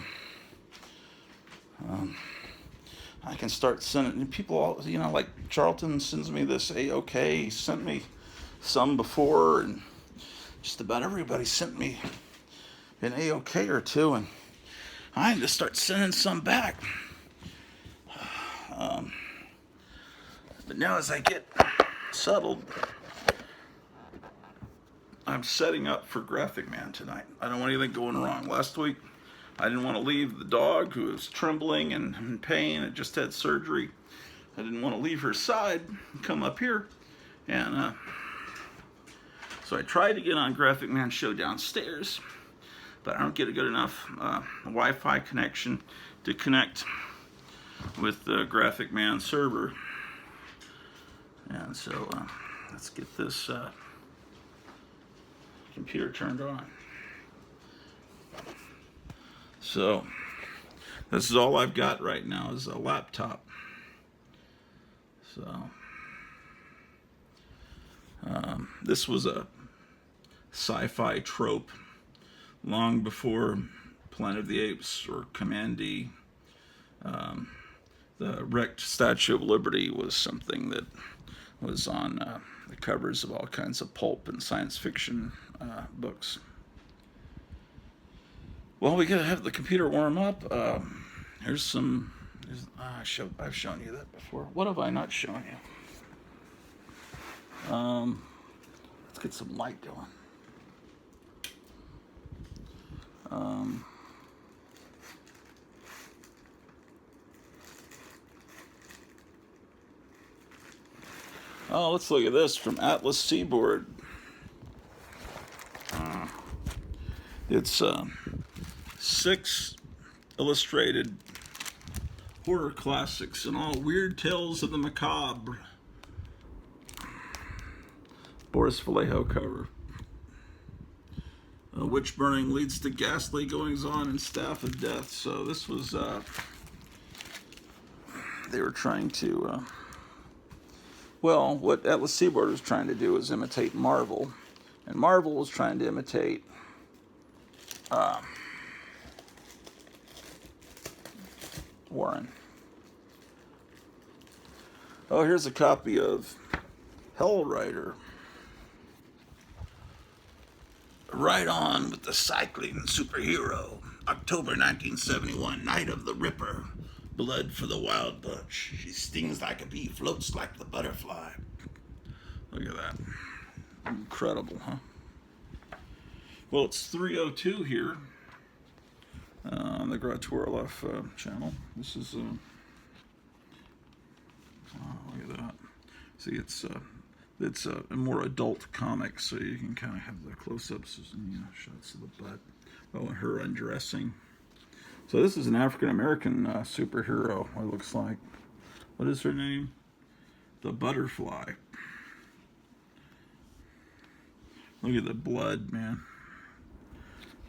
I can start sending people all, like Charlton sends me this AOK. He sent me some before, and just about everybody sent me an AOK or 2, and I need to start sending some back. But now as I get settled, I'm setting up for Graphic Man tonight. I don't want anything going wrong. Last week, I didn't want to leave the dog, who was trembling and in pain. It just had surgery. I didn't want to leave her side and come up here. And so I tried to get on Graphic Man Show downstairs, but I don't get a good enough Wi-Fi connection to connect with the Graphic Man server. And so let's get this computer turned on. So this is all I've got right now is a laptop. So this was a sci-fi trope long before Planet of the Apes or Command-D. The wrecked Statue of Liberty was something that was on the covers of all kinds of pulp and science fiction books. Well, we gotta have the computer warm up. I've shown you that before. What have I not shown you? Let's get some light going. Oh, let's look at this from Atlas Seaboard. It's 6 illustrated horror classics and all weird tales of the macabre. Boris Vallejo cover. Witch burning leads to ghastly goings on and staff of death. So this was, they were trying to, well, what Atlas Seaboard was trying to do was imitate Marvel. And Marvel was trying to imitate Warren. Oh, here's a copy of Hellrider. Right on with the cycling superhero. October 1971, Night of the Ripper. Blood for the Wild Bunch. She stings like a bee, floats like the butterfly. Look at that. Incredible, huh? Well, it's 3:02 here on the Gratuorloff channel. This is, oh, look at that. See, it's a more adult comic, so you can kind of have the close-ups and, you know, shots of the butt. Oh, and her undressing. So this is an African-American superhero, it looks like. What is her name? The Butterfly. Look at the blood, man.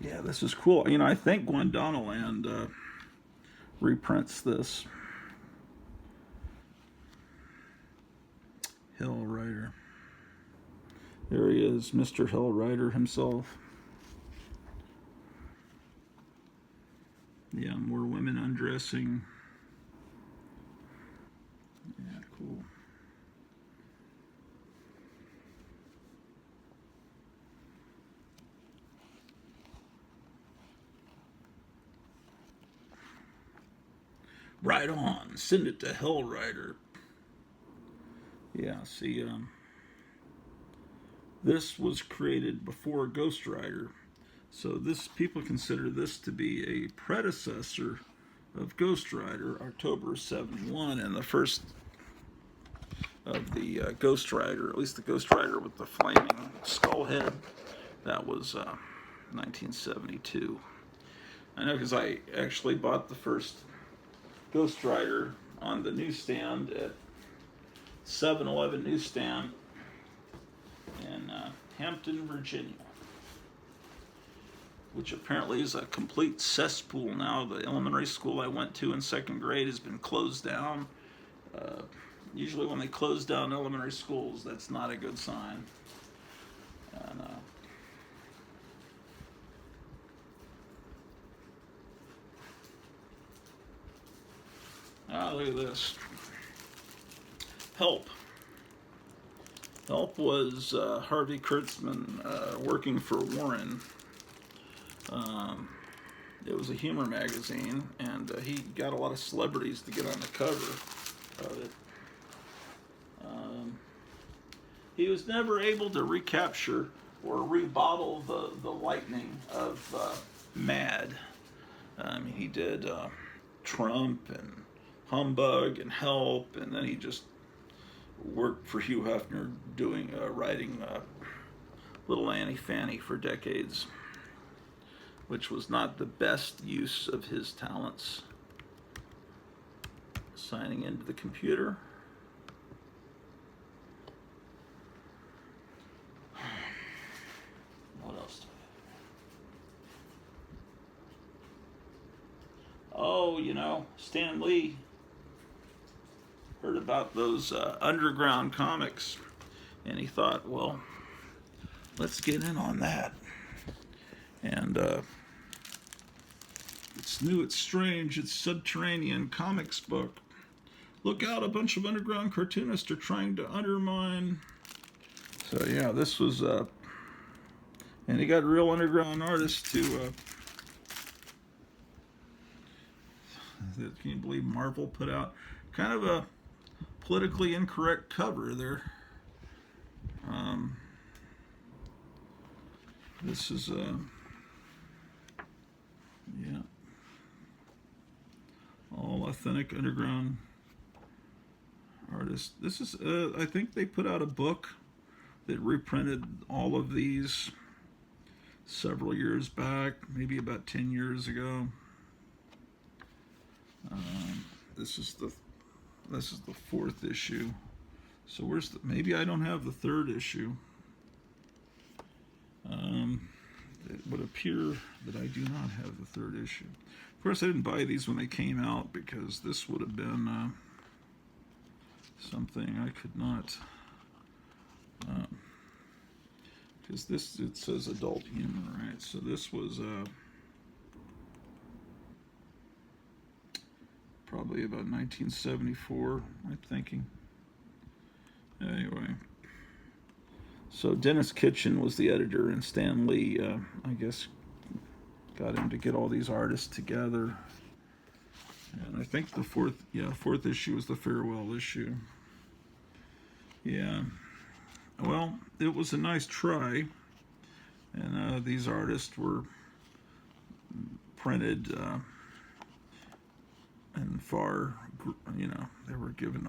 Yeah, this is cool. You know, I think Gwendolyn reprints this. Hell Rider. There he is, Mr. Hell Rider himself. Yeah, more women undressing. Yeah, cool. Right on. Send it to Hell Rider. Yeah, see, this was created before Ghost Rider. So this, people consider this to be a predecessor of Ghost Rider, October '71, and the first of the Ghost Rider, at least the Ghost Rider with the flaming skull head. That was 1972. I know because I actually bought the first Ghost Rider on the newsstand at 7-Eleven newsstand in Hampton, Virginia, which apparently is a complete cesspool now. The elementary school I went to in 2nd grade has been closed down. Usually when they close down elementary schools, that's not a good sign. And, look at this. Help. Help was Harvey Kurtzman working for Warren. It was a humor magazine, and he got a lot of celebrities to get on the cover of it. He was never able to recapture or rebottle the lightning of Mad. He did Trump and Humbug and Help, and then he just worked for Hugh Hefner doing writing Little Annie Fanny for decades, which was not the best use of his talents. Signing into the computer. What else do we have? Oh, you know, Stan Lee. Heard about those underground comics, and he thought, well, let's get in on that. And it's new, it's strange, it's subterranean comics book. Look out, a bunch of underground cartoonists are trying to undermine. So yeah, this was, and he got real underground artists to, can you believe Marvel put out kind of a politically incorrect cover there. This is yeah, all authentic underground artists. This is I think they put out a book that reprinted all of these several years back, maybe about 10 years ago. This is the 4th issue. So where's the, maybe I don't have the 3rd issue. It would appear that I do not have the 3rd issue. Of course, I didn't buy these when they came out because this would have been something I could not. Because this, it says adult humor, right? So this was probably about 1974, I'm thinking. Anyway. So Dennis Kitchen was the editor, and Stan Lee, I guess, got him to get all these artists together. And I think the 4th issue was the farewell issue. Yeah. well, it was a nice try, and these artists were printed and far, they were given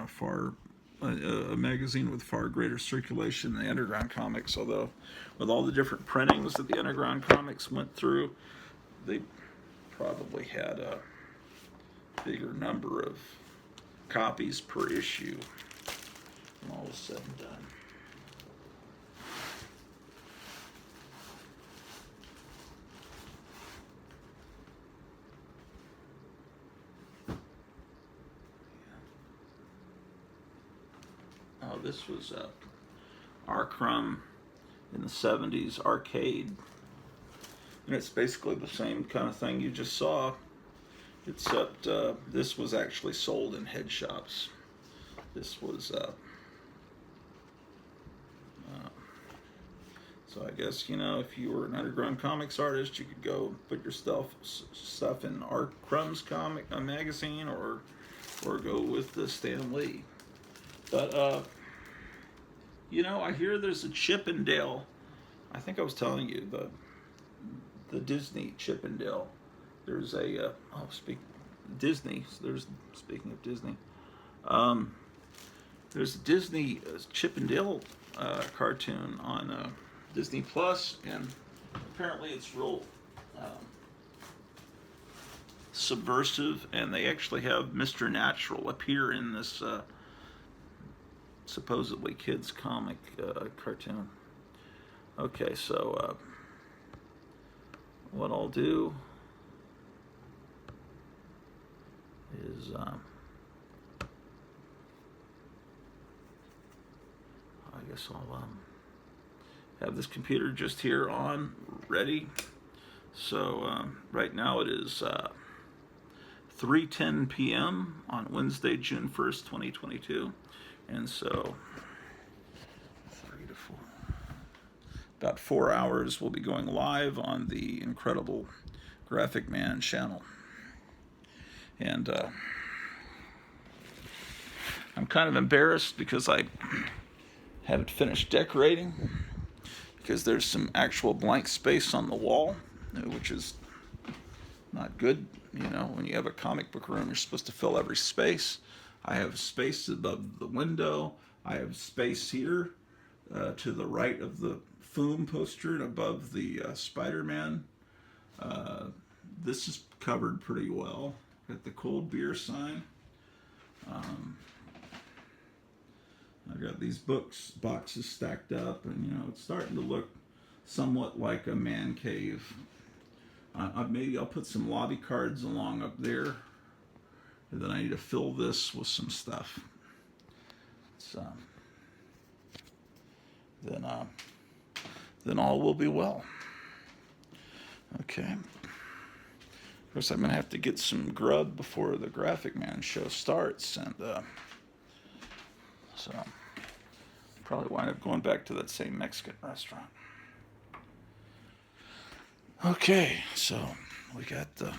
a magazine with far greater circulation than the Underground Comics, although with all the different printings that the Underground Comics went through, they probably had a bigger number of copies per issue when all was said and done. Oh, this was Arcrum in the 70s arcade. And it's basically the same kind of thing you just saw, except this was actually sold in head shops. This was, so I guess, if you were an Underground Comics artist, you could go put your stuff in Arcrum's comic magazine, or go with the Stan Lee. But, I hear there's a Chippendale. I think I was telling you, the Disney Chippendale. There's a, Disney. Speaking of Disney. There's a Disney Chippendale cartoon on Disney Plus, and apparently it's real subversive, and they actually have Mr. Natural appear in this supposedly kids comic cartoon. Okay, so what I'll do is I guess I'll have this computer just here on ready. So right now it is 3:10 p.m. on Wednesday, June 1st, 2022. And so, 3 to 4, about 4 hours, we'll be going live on the incredible Graphic Man channel. And I'm kind of embarrassed because I haven't finished decorating, because there's some actual blank space on the wall, which is not good. When you have a comic book room, you're supposed to fill every space. I have space above the window. I have space here to the right of the Foom poster and above the Spider-Man. This is covered pretty well. Got the cold beer sign. I've got these boxes stacked up, and it's starting to look somewhat like a man cave. Maybe I'll put some lobby cards along up there. And then I need to fill this with some stuff. So then all will be well. Okay. Of course, I'm going to have to get some grub before the Graphic Man show starts, and so probably wind up going back to that same Mexican restaurant. Okay, so we got the.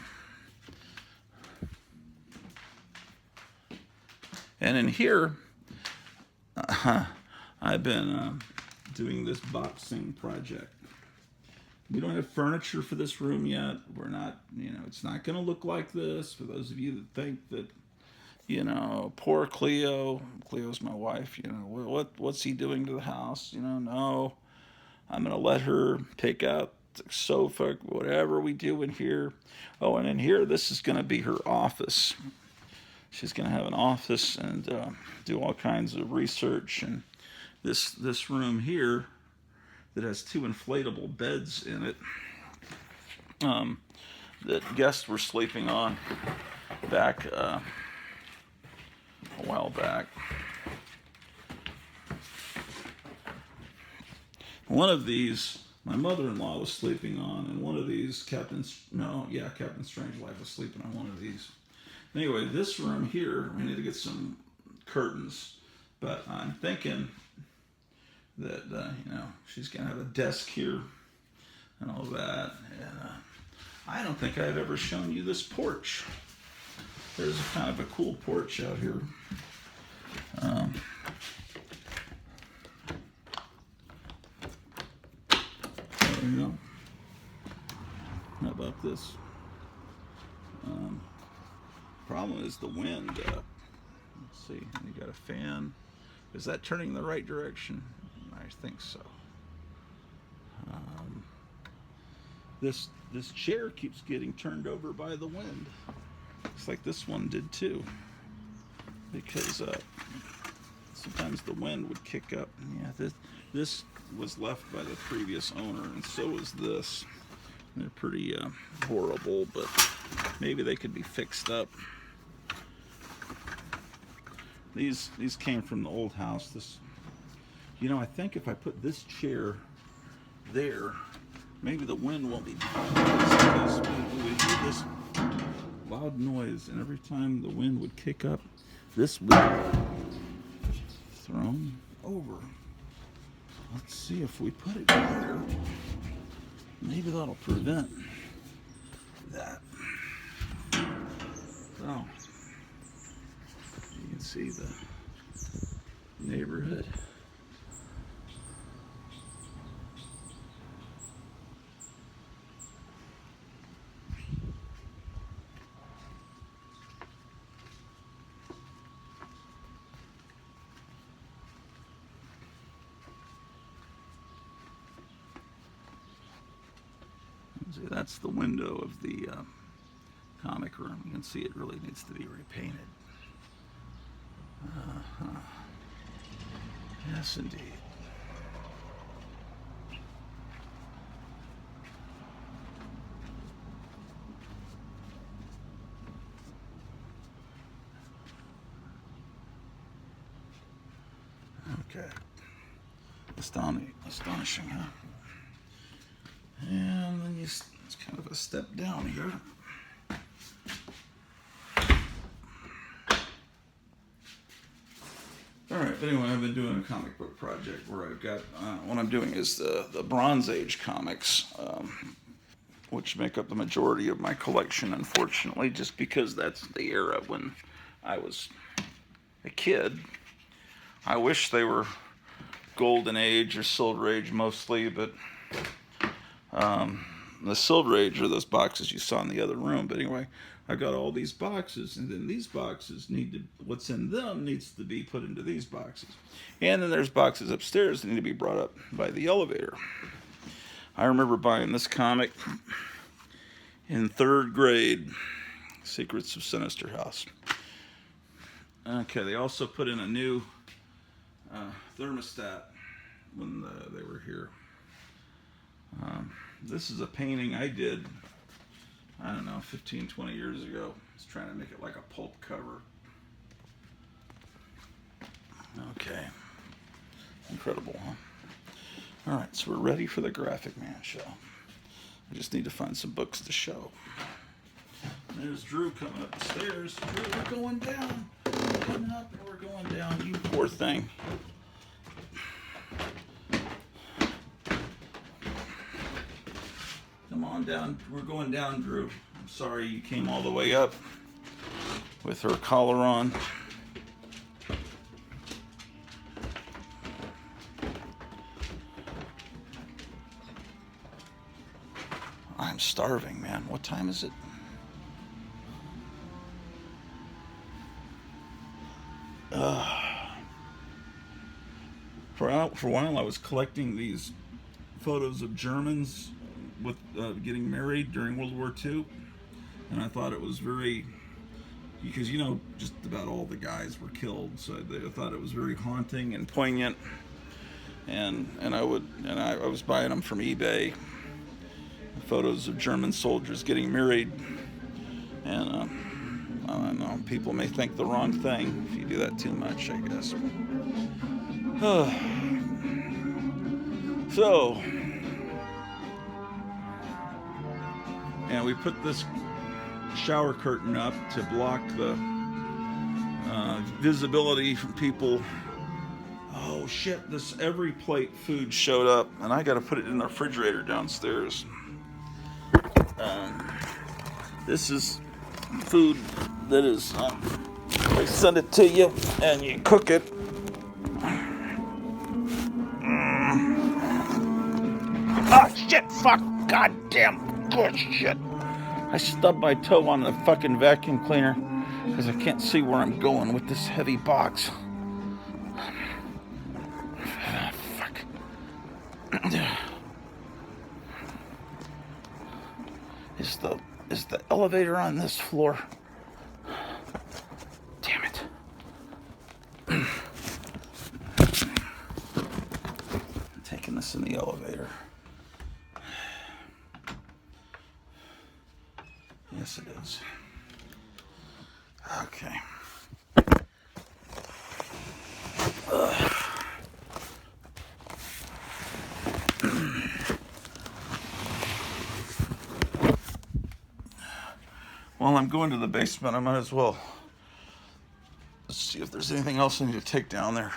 And in here, I've been doing this boxing project. We don't have furniture for this room yet. We're not, it's not going to look like this. For those of you that think that, poor Cleo. Cleo's my wife. What's he doing to the house? No. I'm going to let her take out the sofa, whatever we do in here. Oh, and in here, this is going to be her office. She's going to have an office and do all kinds of research. And this room here that has 2 inflatable beds in it that guests were sleeping on back a while back. One of these, my mother-in-law was sleeping on, and one of these, Captain Strangelove was sleeping on one of these. Anyway, this room here, we need to get some curtains, but I'm thinking that, she's going to have a desk here and all that. And I don't think I've ever shown you this porch. There's a kind of a cool porch out here. you know. How about this? Problem is the wind. Let's see. You got a fan. Is that turning the right direction? I think so. This chair keeps getting turned over by the wind. Looks like this one did too. Because sometimes the wind would kick up. Yeah, this was left by the previous owner, and so is this. They're pretty horrible, but maybe they could be fixed up. These came from the old house. This, you know, I think if I put this chair there, maybe the wind won't be because we would hear this loud noise, and every time the wind would kick up, this would be thrown over. Let's see if we put it there. Maybe that'll prevent that. So, you can see the neighborhood. See, that's the window of the comic room. You can see it really needs to be repainted. Yes, indeed. Okay. Astonishing, huh? And then it's kind of a step down here. Alright, but anyway, I've been doing a comic book project where I've got, what I'm doing is the Bronze Age comics, which make up the majority of my collection, unfortunately, just because that's the era when I was a kid. I wish they were Golden Age or Silver Age mostly, but the Silver Age are those boxes you saw in the other room. But anyway, I got all these boxes, and then these boxes what's in them needs to be put into these boxes. And then there's boxes upstairs that need to be brought up by the elevator. I remember buying this comic in 3rd grade, Secrets of Sinister House. Okay, they also put in a new thermostat when they were here. This is a painting I did, I don't know, 15, 20 years ago. I was trying to make it like a pulp cover. Okay. Incredible, huh? Alright, so we're ready for the Graphic Man show. I just need to find some books to show. There's Drew coming up the stairs. Drew, we're going down. We're coming up and we're going down. You poor thing. Come on down. We're going down, Drew. I'm sorry you came all the way up with her collar on. I'm starving, man. What time is it? For a while, I was collecting these photos of Germans with getting married during World War II, and I thought it was very, because you know just about all the guys were killed, so I thought it was very haunting and poignant, and I was buying them from eBay, photos of German soldiers getting married, and I don't know, people may think the wrong thing if you do that too much, I guess. So, and we put this shower curtain up to block the visibility from people. Oh shit, this every plate food showed up, and I gotta put it in the refrigerator downstairs. This is food that is, they send it to you and you cook it. Ah, shit, fuck, goddamn, good shit. I stubbed my toe on the fucking vacuum cleaner because I can't see where I'm going with this heavy box. Ah, fuck. Is the elevator on this floor? Damn it. I'm taking this in the elevator. Yes, it is. Okay. While I'm going to the basement, I might as well see if there's anything else I need to take down there.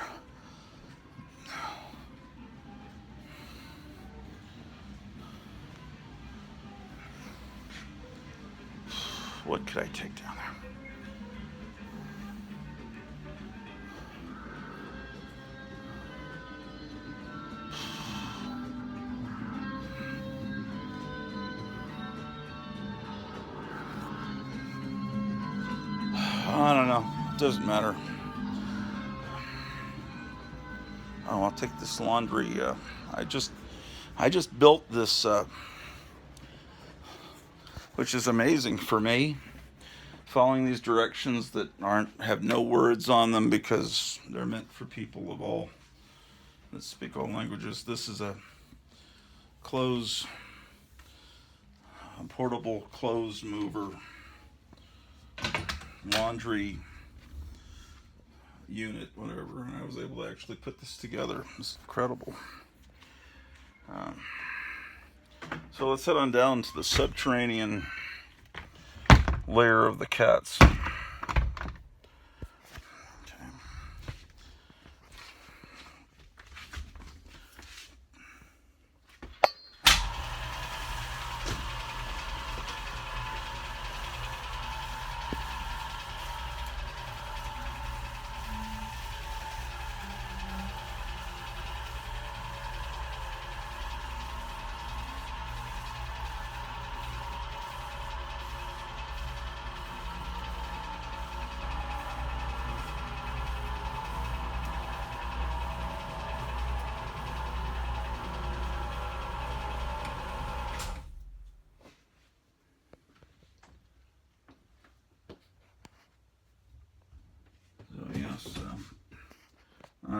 What could I take down there? I don't know. It doesn't matter. Oh, I'll take this laundry. I just built this, which is amazing for me. Following these directions that have no words on them because they're meant for people of all that speak all languages. This is a portable clothes mover, laundry unit, whatever, and I was able to actually put this together. It's incredible. So let's head on down to the subterranean layer of the cats.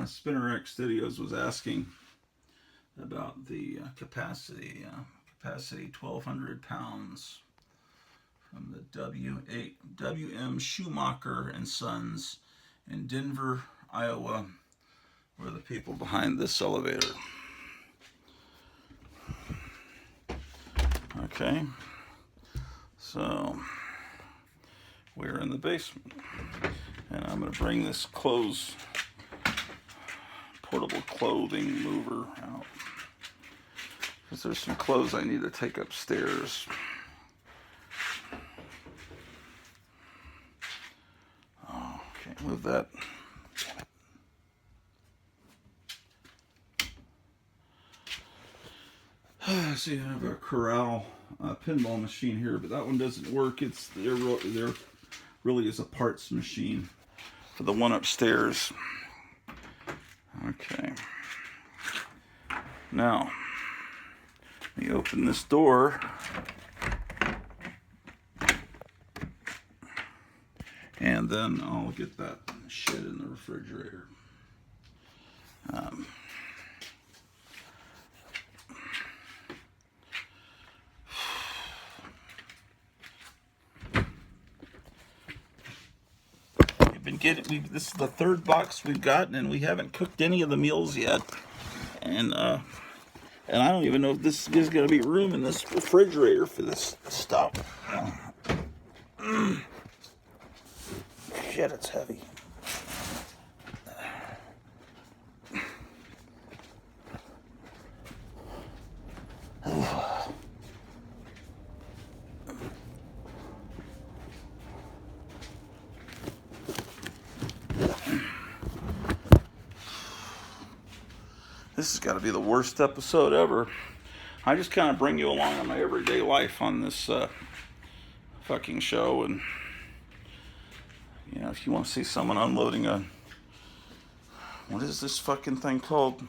SpinnerX Studios was asking about the capacity 1,200 pounds from the W.M. Schumacher and Sons in Denver, Iowa, were the people behind this elevator. Okay, so we're in the basement, and I'm going to bring this portable clothing mover out because there's some clothes I need to take upstairs. Oh, can't move that. See, I have a Corral pinball machine here, but that one doesn't work. There really is a parts machine for the one upstairs. Okay. Now, let me open this door. And then I'll get that shit in the refrigerator. This is the third box we've gotten, and we haven't cooked any of the meals yet. And I don't even know if this is going to be room in this refrigerator for this stuff. Shit, it's heavy. This has got to be the worst episode ever. I just kind of bring you along in my everyday life on this fucking show, and you know, if you want to see someone unloading a, what is this fucking thing called?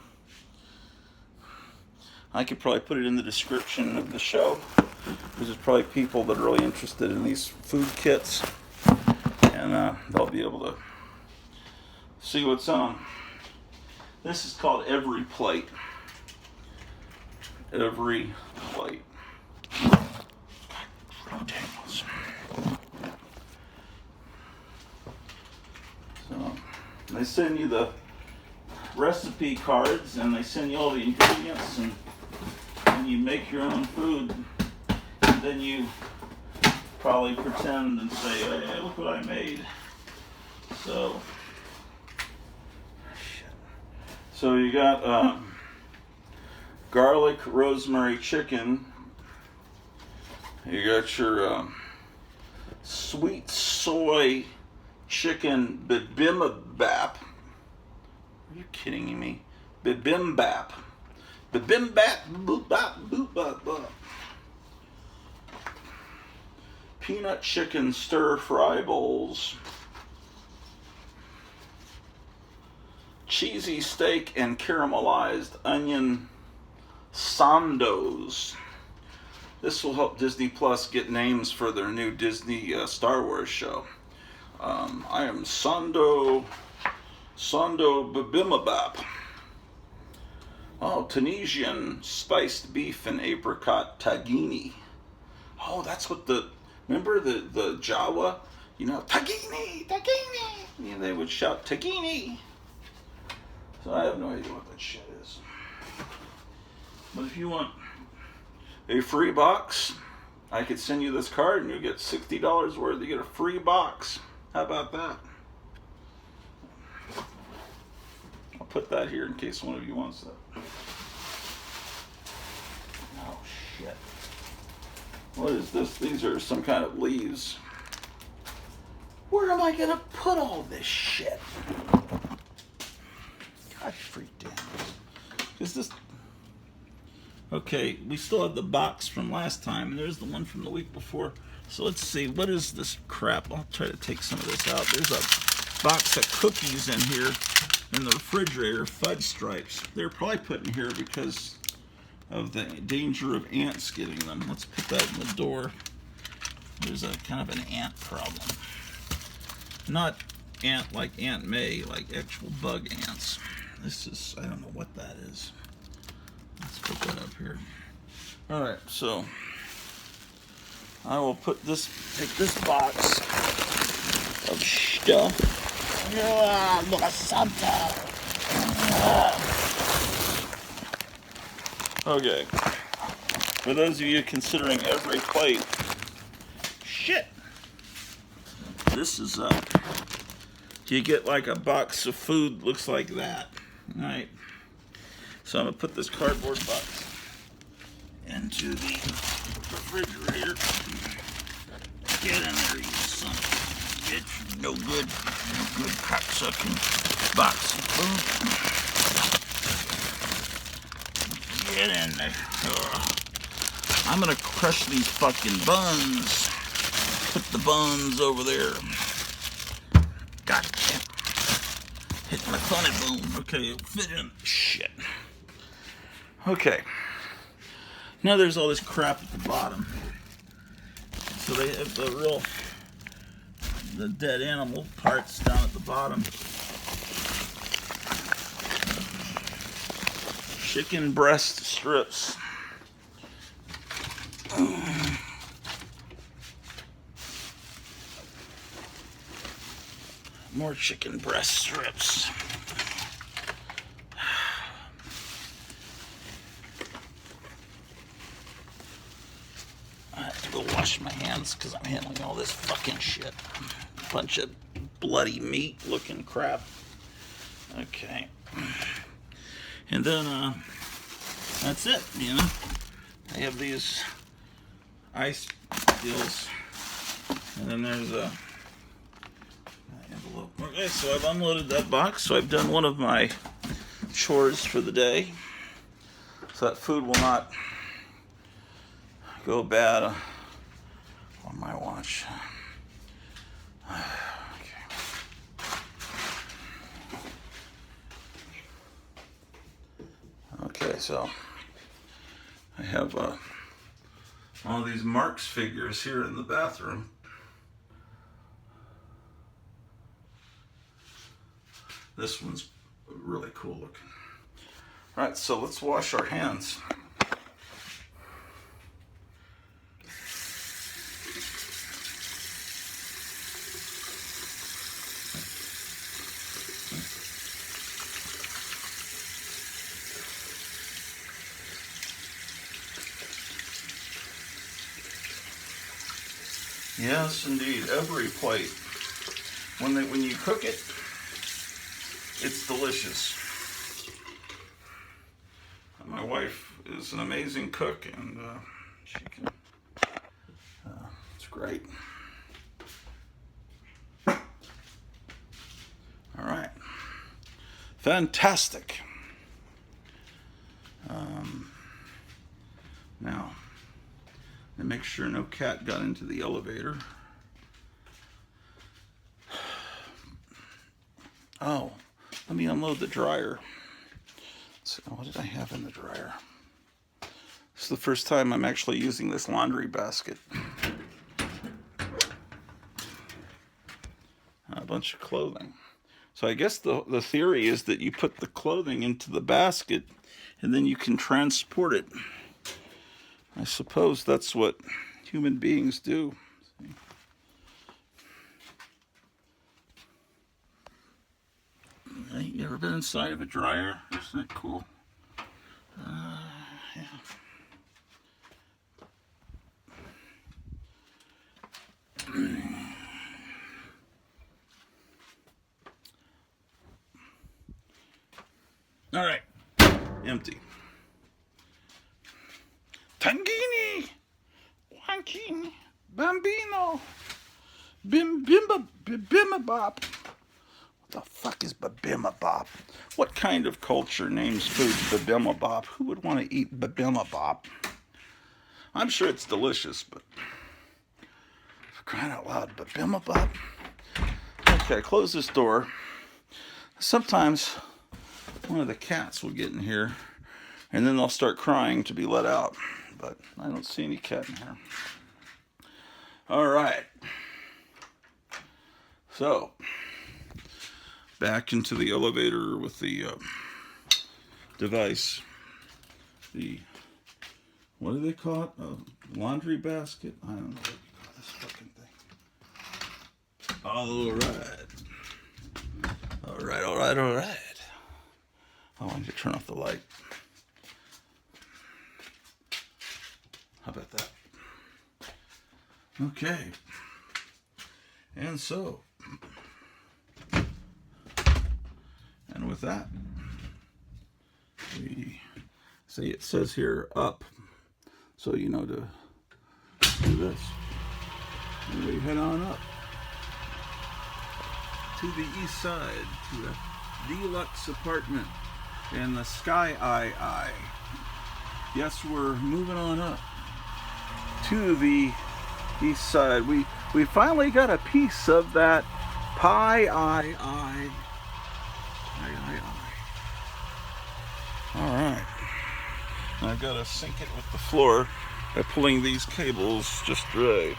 I could probably put it in the description of the show, because there's probably people that are really interested in these food kits, and they'll be able to see what's on. This is called Every Plate. Every Plate. God, dangles. So they send you the recipe cards, and they send you all the ingredients, and you make your own food. And then you probably pretend and say, "Hey, look what I made." So you got garlic rosemary chicken. You got your sweet soy chicken bibimbap. Are you kidding me? Bibimbap. Bibimbap. Boop bop boop bop bop. Peanut chicken stir fry bowls. Cheesy steak and caramelized onion sandos. This will help Disney Plus get names for their new Disney Star Wars show. I am Sando Bibimbap. Oh, Tunisian spiced beef and apricot tagini. Oh, that's what remember the Jawa? You know, tagini, tagini. Yeah, they would shout tagini. So I have no idea what that shit is. But if you want a free box, I could send you this card and you get $60 worth. You get a free box. How about that? I'll put that here in case one of you wants that. Oh shit. What is this? These are some kind of leaves. Where am I gonna put all this shit? God freak damn. Is this... Okay, we still have the box from last time, and there's the one from the week before. So let's see, what is this crap? I'll try to take some of this out. There's a box of cookies in here in the refrigerator, fudge stripes. They're probably put in here because of the danger of ants getting them. Let's put that in the door. There's a kind of an ant problem. Not ant like Aunt May, like actual bug ants. This is, I don't know what that is. Let's put that up here. Alright, so I will take this box of stuff. Okay. For those of you considering every plate, shit. This is you get like a box of food looks like that. Alright. So I'm gonna put this cardboard box into the refrigerator. Get in there, you son of a bitch. No good cocksucking box of food. Get in there. I'm gonna crush these fucking buns. Put the buns over there. Gotcha. Hit my funny bone. Okay, it'll fit in. Shit. Okay. Now there's all this crap at the bottom. So they have the dead animal parts down at the bottom. Chicken breast strips. More chicken breast strips. I have to go wash my hands because I'm handling all this fucking shit. Bunch of bloody meat looking crap. Okay. And then, that's it, you know. I have these ice deals. And then there's a envelope. Okay, so I've unloaded that box. So I've done one of my chores for the day. So that food will not go bad on my watch. Okay, so I have all these Marx figures here in the bathroom. This one's really cool looking. All right, so let's wash our hands. Yes, indeed, every plate. When you cook it, it's delicious. My wife is an amazing cook, and she can. It's great. All right, fantastic. Now, to make sure no cat got into the elevator. Oh, let me unload the dryer. So what did I have in the dryer? This is the first time I'm actually using this laundry basket. A bunch of clothing. So I guess the theory is that you put the clothing into the basket and then you can transport it. I suppose that's what human beings do. You ever been inside of a dryer? Isn't that cool? Yeah. All right, empty. Tangini, Wankini, Bambino, Bimabop. What the fuck is Babimabop? What kind of culture names food Babimabop? Who would want to eat Babimabop? I'm sure it's delicious, but for crying out loud, Babimabop? Okay, close this door. Sometimes one of the cats will get in here and then they'll start crying to be let out, but I don't see any cat in here. All right. So, back into the elevator with the device. The, what do they call it? A laundry basket? I don't know what you call this fucking thing. All right. All right, all right, all right. Oh, I need to turn off the light. How about that? Okay. And so, and with that, we see it says here up, so you know to do this. And we head on up to the east side, to the deluxe apartment in the Sky Eye. Yes, we're moving on up to the east side. We finally got a piece of that pie eye. All right. I've got to sync it with the floor by pulling these cables just right.